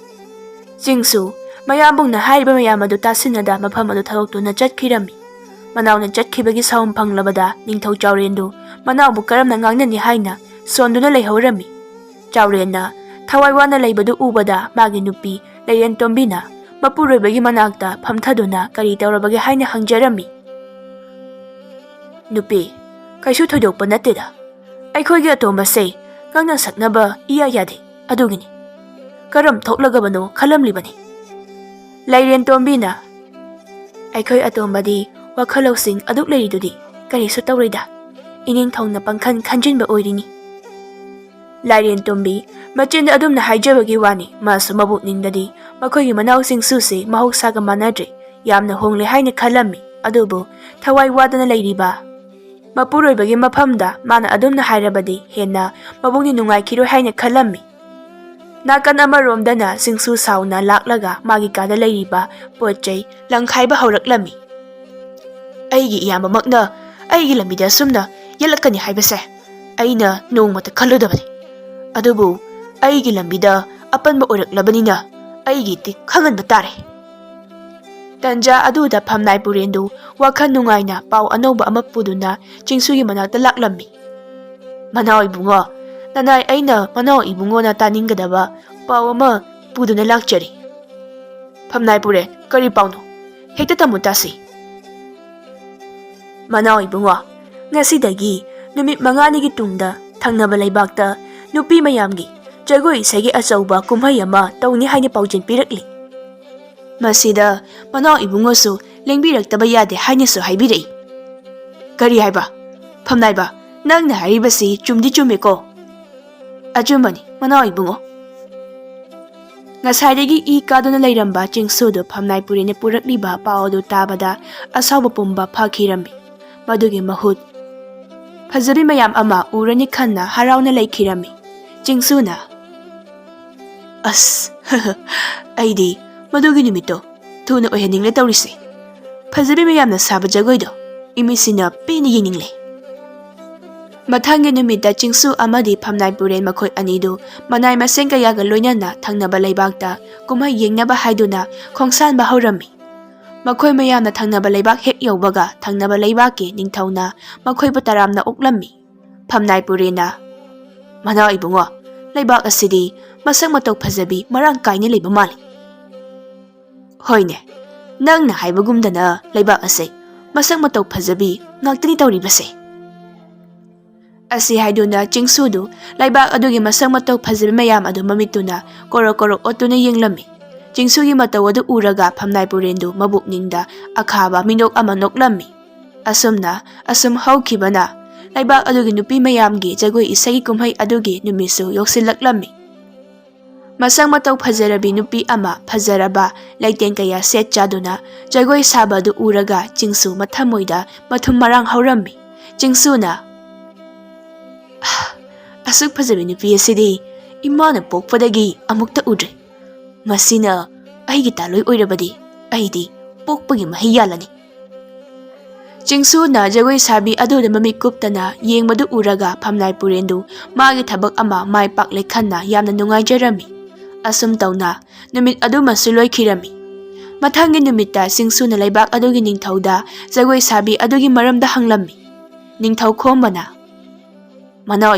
ꯆꯤꯡꯁꯨ ꯃꯌꯥꯝꯕꯨꯡꯅ ꯍꯥꯏꯔꯤꯕ ꯃꯌꯥꯝ ꯑꯗꯨ ꯇꯥꯁꯤꯟꯅꯗ ꯃꯐꯝ ꯑꯗꯨ ꯊꯥꯗꯣꯛꯇꯨꯅ ꯆꯠꯈꯤꯔꯝꯃꯤ. ꯃꯅꯥꯎꯅ ꯆꯠꯈꯤꯕꯒꯤ ꯁꯥꯎꯝ ꯐꯪꯂꯕꯗ ꯅꯤꯡꯊꯧ ꯆꯥꯎꯔꯦꯟꯗꯨ ꯃꯅꯥꯎꯕꯨ ꯀꯔꯝꯅ ꯉꯥꯡꯅꯅꯤ ꯍꯥꯏꯅ ꯁꯣꯟꯗꯨꯅ ꯂꯩꯍꯧꯔꯝꯃꯤ. ꯆꯥꯎꯔꯦꯟꯅ ꯊꯋꯥꯏ ꯋꯥꯅ ꯂꯩꯕꯗꯨ ꯎꯕꯗ ꯃꯥꯒꯤ ꯅꯨꯄꯤ ꯂꯩꯔꯦꯟꯇꯣꯝꯕꯤꯅ ꯃꯄꯨꯔꯣꯏꯕꯒꯤ ꯃꯅꯥꯛꯇ ꯐꯝꯊꯗꯨꯅ ꯀꯔꯤ ꯇꯧꯔꯕꯒꯦ ꯍꯥꯏꯅ ꯍꯪꯖꯔꯝꯃꯤ. ꯅꯨꯄꯤ, ꯀꯩꯁꯨ ꯊꯣꯏꯗꯣꯛꯄ ꯅꯠꯇꯦꯗ. ꯑꯩꯈꯣꯏꯒꯤ ꯑꯇꯣꯝꯕꯁꯦ ꯉꯥꯡꯅ ꯁꯛꯅꯕ ꯏꯌꯥ ꯌꯥꯗꯦ, ꯑꯗꯨꯒꯤꯅꯤ. ꯀꯔꯝ ꯊꯣꯛꯂꯒꯕꯅꯣ ꯈꯜꯂꯝꯂꯤꯕꯅꯤ. ꯂꯩꯔꯦꯟꯇꯣꯝꯕꯤꯅ ꯑꯩꯈꯣꯏ ꯑꯇꯣꯝꯕꯗꯤ ꯋꯥꯈꯜ ꯂꯧꯁꯤꯡ ꯑꯗꯨꯛ ꯂꯩꯔꯤꯗꯨꯗꯤ ꯀꯔꯤꯁꯨ ꯇꯧꯔꯣꯏꯗ. ꯏꯅꯤꯡꯊꯧꯅ ꯄꯪꯈꯟ ꯈꯟꯖꯤꯟꯕ ꯑꯣꯏꯔꯤꯅꯤ. ꯂꯥꯏꯔꯦꯟꯇꯣꯝꯕꯤ ꯃꯆꯤꯟꯗ ꯑꯗꯨꯝꯅ ꯍꯥꯏꯖꯕꯒꯤ ꯋꯥꯅꯤ, ꯃꯥꯁꯨ ꯃꯕꯨꯛꯅꯤꯡꯗꯗꯤ ꯃꯈꯣꯏꯒꯤ ꯃꯅꯥꯎꯁꯤꯡꯁꯨꯁꯦ ꯃꯍꯧꯁꯥꯒ ꯃꯥꯟꯅꯗ꯭ꯔꯦ, ꯌꯥꯝꯅ ꯍꯣꯡꯂꯦ ꯍꯥꯏꯅ ꯈꯜꯂꯝꯃꯤ. ꯑꯗꯨꯕꯨ ꯊꯋꯥꯏ ꯋꯥꯗꯅ ꯂꯩꯔꯤꯕ ꯃꯄꯨꯔꯣꯏꯕꯒꯤ ꯃꯐꯝꯗ ꯃꯥꯅ ꯑꯗꯨꯝꯅ ꯍꯥꯏꯔꯕꯗꯤ ꯍꯦꯟꯅ ꯃꯕꯨꯛꯅꯤꯡ ꯅꯨꯡꯉꯥꯏꯈꯤꯔꯣꯏ ꯍꯥꯏꯅ ꯈꯜꯂꯝꯃꯤ. ꯅꯥꯀꯟ ꯑꯃꯔꯣꯝꯗꯅ ꯆꯤꯡꯁꯨ ꯁꯥꯎꯅ ꯂꯥꯛꯂꯒ ꯃꯥꯒꯤ ꯀꯥꯗ ꯂꯩꯔꯤꯕ ꯄꯣꯠ ꯆꯩ ꯂꯪꯈꯥꯏꯕ ꯍꯧꯔꯛꯂꯝꯃꯤ. ꯑꯩꯒꯤ ꯏꯌꯥꯝꯕꯃꯛꯅ ꯑꯩꯒꯤ ꯂꯝꯕꯤꯗ ꯑꯁꯨꯝꯅ ꯌꯦꯠꯂꯛꯀꯅꯤ ꯍꯥꯏꯕꯁꯦ ꯑꯩꯅ ꯅꯣꯡꯃꯇ ꯈꯜꯂꯨꯗꯕꯅꯤ. ꯑꯗꯨꯕꯨ ꯑꯩꯒꯤ ꯂꯝꯕꯤꯗ ꯑꯄꯟꯕ ꯑꯣꯏꯔꯛꯂꯕꯅꯤꯅ ꯑꯩꯒꯤꯗꯤ ꯈꯪꯍꯟꯕ ꯇꯥꯔꯦ. ꯇꯟꯖꯥ ꯑꯗꯨꯗ ꯐꯝꯅꯥꯏ ꯄꯨꯔꯦꯟꯗꯨ ꯋꯥꯈꯜ ꯅꯨꯡꯉꯥꯏꯅ ꯄꯥꯎ ꯑꯅꯧꯕ ꯑꯃ ꯄꯨꯗꯨꯅ ꯆꯤꯡꯁꯨꯒꯤ ꯃꯅꯥꯛꯇ ꯂꯥꯛꯂꯝꯃꯤ. ꯃꯅꯥꯎ ꯏꯕꯨꯡꯉꯣ, ꯅꯅꯥꯏ ꯑꯩꯅ ꯃꯅꯥꯎ ꯏꯕꯨꯡꯉꯣꯅ ꯇꯥꯅꯤꯡꯒꯗꯕ ꯄꯥꯎ ꯑꯃ ꯄꯨꯗꯨꯅ ꯂꯥꯛꯆꯔꯤ. ꯐꯝꯅꯥꯏ ꯄꯨꯔꯦꯟ, ꯀꯔꯤ ꯄꯥꯎꯅꯣ? ꯍꯦꯛꯇ ꯇꯝꯃꯨ ꯇꯥꯁꯤ. ꯃꯅꯥꯎ ꯏꯕꯨꯡꯉꯣ, ꯉꯁꯤꯗꯒꯤ ꯅꯨꯃꯤꯠ 5ꯅꯤꯒꯤ ꯇꯨꯡꯗ ꯊꯪꯅꯕ ꯂꯩꯕꯥꯛꯇ ꯅꯨꯄꯤ ꯃꯌꯥꯝꯒꯤ ꯖꯒꯣꯏ ꯏꯁꯩꯒꯤ ꯑꯆꯧꯕ ꯀꯨꯝꯍꯩ ꯑꯃ ꯇꯧꯅꯤ ꯍꯥꯏꯅ ꯄꯥꯎꯖꯦꯜ ꯄꯤꯔꯛꯂꯤ. ꯃꯁꯤꯗ ꯃꯅꯥꯎ ꯏꯕꯨꯡꯉꯣꯁꯨ ꯂꯦꯡꯕꯤꯔꯛꯇꯕ ꯌꯥꯗꯦ ꯍꯥꯏꯅꯁꯨ ꯍꯥꯏꯕꯤꯔꯛꯏ. ꯀꯔꯤ ꯍꯥꯏꯕ? ꯐꯝꯅꯥꯏꯕ, ꯅꯪꯅ ꯍꯥꯏꯔꯤꯕꯁꯤ ꯆꯨꯝꯗꯤ ꯆꯨꯝꯃꯦꯀꯣ? ꯑꯆꯨꯝꯕꯅꯤ ꯃꯅꯥꯎ ꯏꯕꯨꯡꯉꯣ. ꯉꯁꯥꯏꯗꯒꯤ ꯏ ꯀꯥꯗꯨꯅ ꯂꯩꯔꯝꯕ ꯆꯤꯡꯁꯨꯗꯨ ꯐꯝꯅꯥꯏ ꯄꯨꯔꯦꯟꯅ ꯄꯨꯔꯛꯂꯤꯕ ꯄꯥꯎ ꯑꯗꯨ ꯇꯥꯕꯗ ꯑꯁꯥꯎꯕ ꯄꯨꯝꯕ ꯐꯈꯤꯔꯝꯃꯤ. ꯃꯗꯨꯒꯤ ꯃꯍꯨꯠ ꯐꯖꯕꯤ ꯃꯌꯥꯝ ꯑꯃ ꯎꯔꯅꯤ ꯈꯟꯅ ꯍꯔꯥꯎꯅ ꯂꯩꯈꯤꯔꯝꯃꯤ. ꯆꯤꯡꯁꯨꯅ ꯑꯁ ꯑꯩꯗꯤ ꯃꯗꯨꯒꯤ ꯅꯨꯃꯤꯠꯇꯣ ꯊꯨꯅ ꯑꯣꯏꯍꯟꯅꯤꯡꯂꯦ ꯇꯧꯔꯤꯁꯦ. ꯐꯖꯕꯤ ꯃꯌꯥꯝꯅ ꯁꯥꯕ ꯖꯒꯣꯏꯗꯣ ꯏꯃꯤꯠꯁꯤꯅ ꯄꯦꯟꯅ ꯌꯦꯡꯅꯤꯡꯂꯦ. ꯃꯊꯪꯒꯤ ꯅꯨꯃꯤꯠꯇ ꯆꯤꯡꯁꯨ ꯑꯃꯗꯤ ꯐꯝꯅꯥꯏ ꯄꯨꯔꯦꯟ ꯃꯈꯣꯏ ꯑꯅꯤꯗꯨ ꯃꯅꯥꯏ ꯃꯁꯤꯡ ꯀꯌꯥꯒ ꯂꯣꯏꯅꯅ ꯊꯪꯅꯕ ꯂꯩꯕꯥꯛꯇ ꯀꯨꯝꯍꯩ ꯌꯦꯡꯅꯕ ꯍꯥꯏꯗꯨꯅ ꯈꯣꯡꯁꯥꯟꯕ ꯍꯧꯔꯝꯃꯤ. ꯃꯈꯣꯏ ꯃꯌꯥꯝꯅ ꯊꯪꯅꯕ ꯂꯩꯕꯥꯛ ꯍꯦꯛ ꯌꯧꯕꯒ ꯊꯪꯅꯕ ꯂꯩꯕꯥꯛꯀꯤ ꯅꯤꯡꯊꯧꯅ ꯃꯈꯣꯏꯕꯨ ꯇꯔꯥꯝꯅ ꯑꯣꯛꯂꯝꯃꯤ. ꯐꯝꯅꯥꯏ ꯄꯨꯔꯦꯟꯅ ꯃꯅꯥꯎ ꯏꯕꯨꯡꯉꯣ, ꯂꯩꯕꯥꯛ ꯑꯁꯤꯗꯤ ꯃꯁꯛ ꯃꯇꯧ ꯐꯖꯕꯤ ꯃꯔꯥꯡ ꯀꯥꯏꯅ ꯂꯩꯕ ꯃꯥꯜꯂꯤ. ꯍꯣꯏꯅꯦ, ꯅꯪꯅ ꯍꯥꯏꯕꯒꯨꯝꯗꯅ ꯂꯩꯕꯥꯛ ꯑꯁꯦ ꯃꯁꯛ ꯃꯇꯧ ꯐꯖꯕꯤ ꯉꯥꯛꯇꯅꯤ ꯇꯧꯔꯤꯕꯁꯦ. ꯑꯁꯤ ꯍꯥꯏꯗꯨꯅ ꯆꯤꯡꯁꯨꯗꯨ ꯂꯩꯕꯥꯛ ꯑꯗꯨꯒꯤ ꯃꯁꯛ ꯃꯇꯧ ꯐꯖꯕꯤ ꯃꯌꯥꯝ ꯑꯗꯨ ꯃꯃꯤꯠꯇꯨꯅ ꯀꯣꯔꯣꯛ ꯀꯣꯔꯣꯛ ꯑꯣꯠꯇꯨꯅ ꯌꯦꯡꯂꯝꯃꯤ. ꯆꯤꯡꯁꯨꯒꯤ ꯃꯇꯧ ꯑꯗꯨ ꯎꯔꯒ ꯐꯝꯅꯥꯏ ꯄꯨꯔꯦꯟꯗꯨ ꯃꯕꯨꯛꯅꯤꯡꯗ ꯑꯈꯥꯕ ꯃꯤꯅꯣꯛ ꯑꯃ ꯅꯣꯛꯂꯝꯃꯤ. ꯑꯁꯨꯝ ꯍꯧꯈꯤꯕꯅ ꯂꯩꯕꯥꯛ ꯑꯗꯨꯒꯤ ꯅꯨꯄꯤ ꯃꯌꯥꯝꯒꯤ ꯖꯒꯣꯏ ꯏꯁꯩꯒꯤ ꯀꯨꯝꯍꯩ ꯑꯗꯨꯒꯤ ꯅꯨꯃꯤꯠꯁꯨ ꯌꯧꯁꯤꯜꯂꯛꯂꯝꯃꯤ. ꯃꯁꯛ ꯃꯇꯧ ꯐꯖꯔꯕꯤ ꯅꯨꯄꯤ ꯑꯃ ꯐꯖꯔꯕ ꯂꯩꯇꯦꯡ ꯀꯌꯥ ꯁꯦꯠ ꯆꯥꯗꯨꯅ ꯖꯒꯣꯏ ꯁꯥꯕ ꯑꯗꯨ ꯎꯔꯒ ꯆꯤꯡꯁꯨ ꯃꯊꯃꯣꯏꯗ ꯃꯊꯨꯝ ꯃꯔꯥꯡ ꯍꯧꯔꯝꯃꯤ. ꯆꯤꯡꯁꯨꯅ ꯑꯁꯨꯛ ꯐꯖꯕꯤ ꯅꯨꯄꯤ ꯑꯁꯤꯗꯤ ꯏꯃꯥꯅ ꯄꯣꯛꯄꯗꯒꯤ ꯑꯃꯨꯛꯇ ꯎꯗ꯭ꯔꯤ. ꯃꯁꯤꯅ ꯑꯩꯒꯤ ꯇꯥꯂꯣꯏ ꯑꯣꯏꯔꯕꯗꯤ ꯑꯩꯗꯤ ꯄꯣꯛꯄꯒꯤ ꯃꯍꯩ ꯌꯥꯜꯂꯅꯤ. ꯆꯤꯡꯁꯨꯅ ꯖꯒꯣꯏ ꯁꯥꯕꯤ ꯑꯗꯨꯗ ꯃꯃꯤꯠ ꯀꯨꯞꯇꯅ ꯌꯦꯡꯕꯗꯨ ꯎꯔꯒ ꯐꯝꯅꯥꯏ ꯄꯨꯔꯦꯟꯗꯨ ꯃꯥꯒꯤ ꯊꯕꯛ ꯑꯃ ꯃꯥꯏ ꯄꯥꯛꯂꯦ ꯈꯟꯅ ꯌꯥꯝꯅ ꯅꯨꯡꯉꯥꯏꯖꯔꯝꯃꯤ. ꯑꯁꯨꯝ ꯇꯧꯅ ꯅꯨꯃꯤꯠ ꯑꯗꯨꯃꯁꯨ ꯂꯣꯏꯈꯤꯔꯝꯃꯤ. ꯃꯊꯪꯒꯤ ꯅꯨꯃꯤꯠꯇ ꯆꯤꯡꯁꯨꯅ ꯂꯩꯕꯥꯛ ꯑꯗꯨꯒꯤ ꯅꯤꯡꯊꯧꯗ ꯖꯒꯣꯏ ꯁꯥꯕꯤ ꯑꯗꯨꯒꯤ ꯃꯔꯝꯗ ꯍꯪꯂꯝꯃꯤ. ꯅꯤꯡꯊꯧ ꯈꯣꯝꯕꯅ ꯃꯅꯥꯎ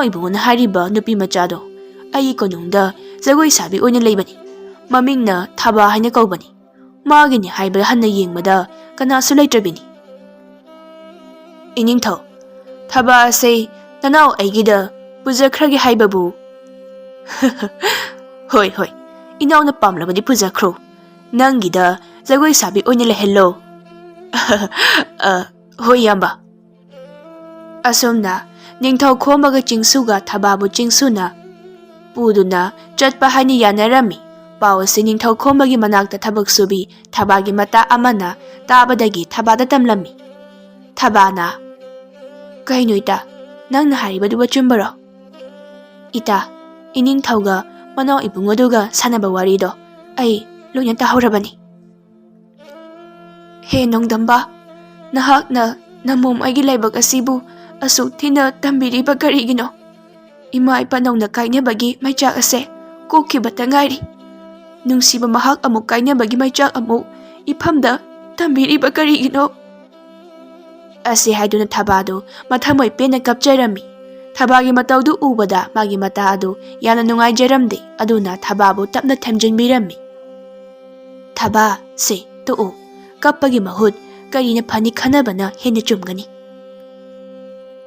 ꯏꯕꯨꯡꯉꯣꯅ ꯍꯥꯏꯔꯤꯕ ꯅꯨꯄꯤ ꯃꯆꯥꯗꯣ ꯑꯩꯒꯤ ꯀꯣꯅꯨꯡꯗ ꯖꯒꯣꯏ ꯁꯥꯕꯤ ꯑꯣꯏꯅ ꯂꯩꯕꯅꯤ. ꯃꯃꯤꯡꯅ ꯊꯥꯕꯥ ꯍꯥꯏꯅ ꯀꯧꯕꯅꯤ. ꯃꯥꯒꯤꯅꯤ ꯍꯥꯏꯕ ꯍꯟꯅ ꯌꯦꯡꯕꯗ ꯀꯅꯥꯁꯨ ꯂꯩꯇ꯭ꯔꯕꯤꯅꯤ. ꯏꯅꯤꯡꯊꯧ, ꯊꯥꯕꯥ ꯑꯁꯦ ꯅꯅꯥꯎ ꯑꯩꯒꯤꯗ ꯄꯨꯖꯈ꯭ꯔꯒꯦ ꯍꯥꯏꯕꯕꯨ? ꯍꯣꯏ, ꯏꯅꯥꯎꯅ ꯄꯥꯝꯂꯕꯗꯤ ꯄꯨꯖꯈ꯭ꯔꯣ. ꯅꯪꯒꯤꯗ ꯖꯒꯣꯏ ꯁꯥꯕꯤ ꯑꯣꯏꯅ ꯂꯩꯍꯜꯂꯣ. ꯍꯣꯏ ꯏꯌꯥꯝꯕ. ꯑꯁꯨꯝꯅ ꯅꯤꯡꯊꯧ ꯈꯣꯝꯕꯒ ꯆꯤꯡꯁꯨꯒ ꯊꯥꯕꯥꯕꯨ ꯆꯤꯡꯁꯨꯅ ꯄꯨꯗꯨꯅ ꯆꯠꯄ ꯍꯥꯏꯅ ꯌꯥꯅꯔꯝꯃꯤ. ꯄꯥꯎ ꯑꯁꯤ ꯅꯤꯡꯊꯧꯈꯣꯡꯕꯒꯤ ꯃꯅꯥꯛꯇ ꯊꯕꯛ ꯁꯨꯕꯤ ꯊꯕꯥꯒꯤ ꯃꯇꯥ ꯑꯃꯅ ꯇꯥꯕꯗꯒꯤ ꯊꯕꯥꯗ ꯇꯝꯂꯝꯃꯤ꯫ ꯊꯕꯥꯅ, "ꯀꯩꯅꯣ ꯏꯇꯥ, ꯅꯪꯅ ꯍꯥꯏꯔꯤꯕꯗꯨꯕꯨ ꯆꯨꯝꯕꯔꯣ?" "ꯏꯇꯥ, ꯏꯅꯤꯡꯊꯧꯒ ꯃꯅꯥꯎ ꯏꯕꯨꯡꯉꯣꯗꯨꯒ ꯁꯥꯟꯅꯕ ꯋꯥꯔꯤꯗꯣ ꯑꯩ ꯂꯣꯏꯅ ꯇꯥꯍꯧꯔꯕꯅꯤ." "ꯍꯦ ꯅꯣꯡꯗꯝꯕ, ꯅꯍꯥꯛꯅ ꯅꯃꯣꯝ ꯑꯩꯒꯤ ꯂꯥꯏꯕꯛ ꯑꯁꯤꯕꯨ ꯑꯁꯨꯛ ꯊꯤꯅ ꯇꯝꯕꯤꯔꯤꯕ ꯀꯔꯤꯒꯤꯅꯣ? ꯏꯃꯥ ꯏꯄꯥ ꯅꯧꯅ ꯀꯥꯏꯅꯕꯒꯤ ꯃꯩꯆꯥꯛ ꯑꯁꯦ ꯀꯣꯛꯈꯤꯕꯇ ꯉꯥꯏꯔꯤ. ꯅꯨꯡꯁꯤꯕ ꯃꯍꯥꯛ ꯑꯃꯨꯛ ꯀꯥꯏꯅꯕꯒꯤ ꯃꯩꯆꯥꯛ ꯑꯃꯨꯛ ꯏꯐꯝꯗ ꯇꯝꯕꯤꯔꯤꯕ ꯀꯔꯤꯒꯤꯅꯣ?" ꯑꯁꯤ ꯍꯥꯏꯗꯨꯅ ꯊꯕꯥꯗꯨ ꯃꯊꯃꯣꯏ ꯄꯦꯟꯅ ꯀꯞꯆꯔꯝꯃꯤ꯫ ꯊꯕꯥꯒꯤ ꯃꯇꯧꯗꯨ ꯎꯕꯗ ꯃꯥꯒꯤ ꯃꯇꯥ ꯑꯗꯨ ꯌꯥꯝꯅ ꯅꯨꯡꯉꯥꯏꯖꯔꯝꯗꯦ, ꯑꯗꯨꯅ ꯊꯕꯥꯕꯨ ꯇꯞꯅ ꯊꯦꯝꯖꯤꯟꯕꯤꯔꯝꯃꯤ꯫ "ꯊꯕꯥ, ꯁꯦ ꯇꯣꯛꯎ. ꯀꯞꯄꯒꯤ ꯃꯍꯨꯠ ꯀꯔꯤꯅ ꯐꯅꯤ ꯈꯟꯅꯕꯅ ꯍꯦꯟꯅ ꯆꯨꯝꯒꯅꯤ."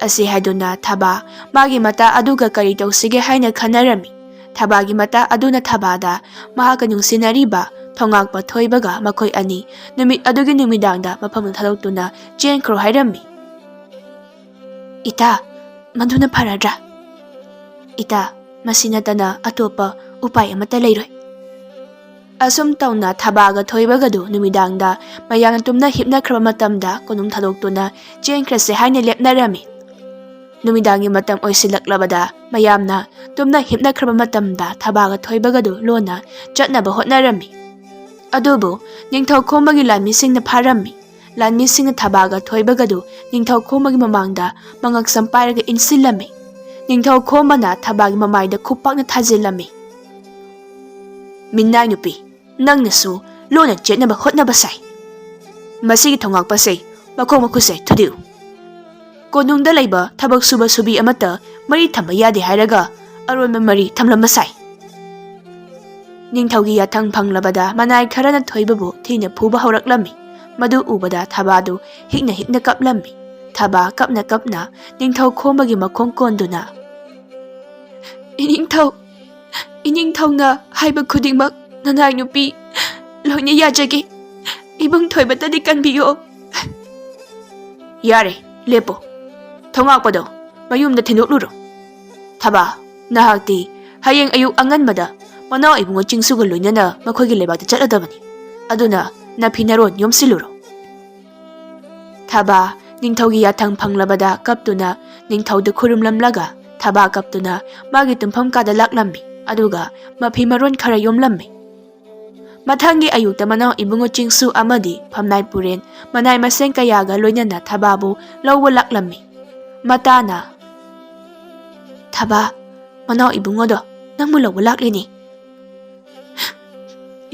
ꯑꯁꯤ ꯍꯥꯏꯗꯨꯅ ꯊꯕꯥ ꯃꯥꯒꯤ ꯃꯇꯥ ꯑꯗꯨꯒ ꯀꯔꯤ ꯇꯧꯁꯤꯒꯦ ꯍꯥꯏꯅ ꯈꯟꯅꯔꯝꯃꯤ꯫ ꯊꯕꯥꯒꯤ ꯃꯇꯥ ꯑꯗꯨꯅ ꯊꯕꯥꯗ ꯃꯍꯥꯛꯀ ꯅꯨꯡꯁꯤꯅꯔꯤꯕ ꯊꯣꯉꯥꯛꯄ ꯊꯣꯏꯕꯒ ꯃꯈꯣꯏ ꯑꯅꯤ ꯅꯨꯃꯤꯠ ꯑꯗꯨꯒꯤ ꯅꯨꯃꯤꯗꯥꯡꯗ ꯃꯐꯝꯗꯨ ꯊꯥꯗꯣꯛꯇꯨꯅ ꯆꯦꯟꯈ꯭ꯔꯣ ꯍꯥꯏꯔꯝꯃꯤ꯫ "ꯏꯇꯥ, ꯃꯗꯨꯅ ꯐꯔꯗ꯭ꯔꯥ?" "ꯏꯇꯥ, ꯃꯁꯤ ꯅꯠꯇꯅ ꯑꯇꯣꯞꯄ ꯎꯄꯥꯏ ꯑꯃꯠꯇ ꯂꯩꯔꯣꯏ." ꯑꯁꯨꯝ ꯇꯧꯅ ꯊꯕꯥꯒ ꯊꯣꯏꯕꯒꯗꯨ ꯅꯨꯃꯤꯗꯥꯡꯗ ꯃꯌꯥꯝꯅ ꯇꯨꯝꯅ ꯍꯤꯞꯅꯈ꯭ꯔꯕ ꯃꯇꯝꯗ ꯀꯣꯅꯨꯡ ꯊꯥꯗꯣꯛꯇꯨꯅ ꯆꯦꯟꯈ꯭ꯔꯁꯦ ꯍꯥꯏꯅ ꯂꯦꯞꯅꯔꯝꯃꯤ꯫ ꯅꯨꯃꯤꯗꯥꯡꯒꯤ ꯃꯇꯝ ꯑꯣꯏꯁꯤꯜꯂꯛꯂꯕꯗ ꯃꯌꯥꯝꯅ ꯇꯨꯝꯅ ꯍꯤꯞꯅꯈ꯭ꯔꯕ ꯃꯇꯝꯗ ꯊꯕꯥꯒ ꯊꯣꯏꯕꯒꯗꯨ ꯂꯣꯟꯅ ꯆꯠꯅꯕ ꯍꯣꯠꯅꯔꯝꯃꯤ꯫ ꯑꯗꯨꯕꯨ ꯅꯤꯡꯊꯧꯈꯣꯡꯕꯒꯤ ꯂꯥꯟꯃꯤꯁꯤꯡꯅ ꯐꯥꯔꯝꯃꯤ꯫ ꯂꯥꯟꯃꯤꯁꯤꯡꯅ ꯊꯕꯥꯒ ꯊꯣꯏꯕꯒꯗꯨ ꯅꯤꯡꯊꯧꯈꯣꯡꯕꯒꯤ ꯃꯃꯥꯡꯗ ꯃꯉꯛꯁꯝ ꯄꯥꯏꯔꯒ ꯏꯟꯁꯤꯜꯂꯝꯃꯤ꯫ ꯅꯤꯡꯊꯧꯈꯣꯡꯕꯅ ꯊꯕꯥꯒꯤ ꯃꯃꯥꯏꯗ ꯈꯨꯄꯥꯛꯅ ꯊꯥꯖꯤꯜꯂꯝꯃꯤ꯫ "ꯃꯤꯅꯥꯏ ꯅꯨꯄꯤ, ꯅꯪꯅꯁꯨ ꯂꯣꯟꯅ ꯆꯦꯠꯅꯕ ꯍꯣꯠꯅꯕ ꯁꯥꯏ. ꯃꯁꯤꯒꯤ ꯊꯣꯉꯥꯛꯄꯁꯦ ꯃꯈꯣꯡ ꯃꯈꯨꯠꯁꯦ ꯊꯨꯗꯦꯛꯎ. ꯀꯣꯅꯨꯡꯗ ꯂꯩꯕ ꯊꯕꯛ ꯁꯨꯕ ꯁꯨꯕꯤ ꯑꯃꯠꯇ ꯃꯔꯤ ꯊꯝꯕ ꯌꯥꯗꯦ ꯍꯥꯏꯔꯒ ꯑꯔꯣꯟꯕ ꯃꯔꯤ ꯊꯝꯂꯝꯕ ꯁꯥꯏ." ꯅꯤꯡꯊꯧꯒꯤ ꯌꯥꯊꯪ ꯐꯪꯂꯕꯗ ꯃꯅꯥꯏ ꯈꯔꯅ ꯊꯣꯏꯕꯕꯨ ꯊꯤꯅ ꯐꯨꯕ ꯍꯧꯔꯛꯂꯝꯃꯤ꯫ ꯃꯗꯨ ꯎꯕꯗ ꯊꯕꯥꯗꯨ ꯍꯤꯛꯅ ꯍꯤꯛꯅ ꯀꯞꯂꯝꯃꯤ꯫ ꯊꯕꯥ ꯀꯞꯅ ꯀꯞꯅ ꯅꯤꯡꯊꯧꯈꯣꯡꯕꯒꯤ ꯃꯈꯣꯡ ꯀꯣꯟꯗꯨꯅ, "ꯏꯅꯤꯡꯊꯧ, ꯏꯅꯤꯡꯊꯧꯅ ꯍꯥꯏꯕ ꯈꯨꯗꯤꯡꯃꯛ ꯅꯅꯥꯏ ꯅꯨꯄꯤ ꯂꯣꯏꯅ ꯌꯥꯖꯒꯦ. ꯏꯕꯨꯡ ꯊꯣꯏꯕꯇꯗꯤ ꯀꯟꯕꯤꯌꯣ." "ꯌꯥꯔꯦ, ꯂꯦꯞꯄꯣ. ꯊꯣꯉꯥꯛꯄꯗꯣ ꯃꯌꯨꯝꯗ ꯊꯤꯟꯗꯣꯛꯂꯨꯔꯣ. ꯊꯕꯥ, ꯅꯍꯥꯛꯇꯤ ꯍꯌꯦꯡ ꯑꯌꯨꯛ ꯑꯉꯟꯕꯗ ꯃꯅꯥꯎ ꯏꯕꯨꯡꯉꯣ ꯆꯤꯡꯁꯨꯒ ꯂꯣꯏꯅꯅ ꯃꯈꯣꯏꯒꯤ ꯂꯩꯕꯥꯛꯇ ꯆꯠꯂꯗꯕꯅꯤ. ꯑꯗꯨꯅ ꯅꯐꯤ ꯅꯔꯣꯟ ꯌꯣꯝꯁꯤꯜꯂꯨꯔꯣ." ꯊꯕꯥ ꯅꯤꯡꯊꯧꯒꯤ ꯌꯥꯊꯪ ꯐꯪꯂꯕꯗ ꯀꯞꯇꯨꯅ ꯅꯤꯡꯊꯧꯗ ꯈꯨꯔꯨꯝꯂꯝꯂꯒ ꯊꯕꯥ ꯀꯞꯇꯨꯅ ꯃꯥꯒꯤ ꯇꯨꯝꯐꯝ ꯀꯥꯗ ꯂꯥꯛꯂꯝꯃꯤ, ꯑꯗꯨꯒ ꯃꯐꯤ ꯃꯔꯣꯟ ꯈꯔ ꯌꯣꯝꯂꯝꯃꯤ꯫ ꯃꯊꯪꯒꯤ ꯑꯌꯨꯛꯇ ꯃꯅꯥꯎ ꯏꯕꯨꯡꯉꯣ ꯆꯤꯡꯁꯨ ꯑꯃꯗꯤ ꯐꯝꯅꯥꯏ ꯄꯨꯔꯦꯟ ꯃꯅꯥꯏ ꯃꯁꯦꯟ ꯀꯌꯥꯒ ꯂꯣꯏꯅꯅ ꯊꯕꯥꯕꯨ ꯂꯧꯕ ꯂꯥꯛꯂꯝꯃꯤ꯫ ꯃꯇꯥꯅ, "ꯊꯕꯥ, ꯃꯅꯥꯎ ꯏꯕꯨꯡꯉꯣꯗꯣ ꯅꯪꯕꯨ ꯂꯧꯕ ꯂꯥꯛꯂꯤꯅꯤ."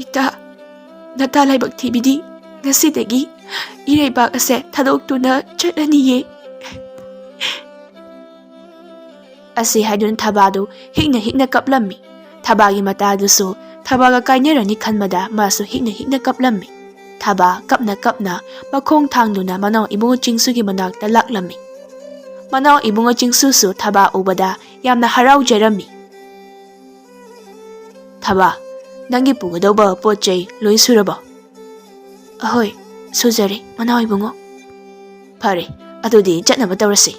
"ꯏꯇꯥ, ꯅꯇꯥ ꯂꯥꯏꯕꯛ ꯊꯤꯕꯤꯗꯤ ꯉꯁꯤꯗꯒꯤ ꯏꯔꯩꯕꯥꯛ ꯑꯁꯦ ꯊꯥꯗꯣꯛꯇꯨꯅ ꯆꯠꯂꯅꯤꯌꯦ." ꯑꯁꯤ ꯍꯥꯏꯗꯨꯅ ꯊꯕꯥꯗꯨ ꯍꯤꯛꯅ ꯍꯤꯛꯅ ꯀꯞꯂꯝꯃꯤ꯫ ꯊꯕꯥꯒꯤ ꯃꯇꯥꯗꯨꯁꯨ ꯊꯕꯥꯒ ꯀꯥꯏꯅꯔꯅꯤ ꯈꯟꯕꯗ ꯃꯥꯁꯨ ꯍꯤꯛꯅ ꯍꯤꯛꯅ ꯀꯞꯂꯝꯃꯤ꯫ ꯊꯕꯥ ꯀꯞꯅ ꯀꯞꯅ ꯃꯈꯣꯡ ꯊꯥꯡꯗꯨꯅ ꯃꯅꯥꯎ ꯏꯕꯨꯡꯉꯣ ꯆꯤꯡꯁꯨꯒꯤ ꯃꯅꯥꯛꯇ ꯂꯥꯛꯂꯝꯃꯤ꯫ ꯃꯅꯥꯎ ꯏꯕꯨꯡꯉꯣ ꯆꯤꯡꯁꯨꯁꯨ ꯊꯕꯥ ꯎꯕꯗ ꯌꯥꯝꯅ ꯍꯔꯥꯎꯖꯔꯝꯃꯤ꯫ "ꯊꯕꯥ, ꯅꯪꯒꯤ ꯄꯨꯒꯗꯧꯕ ꯄꯣꯠ ꯆꯩ ꯂꯣꯏ ꯁꯨꯔꯕꯣ?" "ꯑꯍꯣꯏ, ꯁꯨꯖꯔꯦ ꯃꯅꯥꯎ ꯏꯕꯨꯡꯉꯣ." "ꯐꯔꯦ, ꯑꯗꯨꯗꯤ ꯆꯠꯅꯕ ꯇꯧꯔꯁꯤ."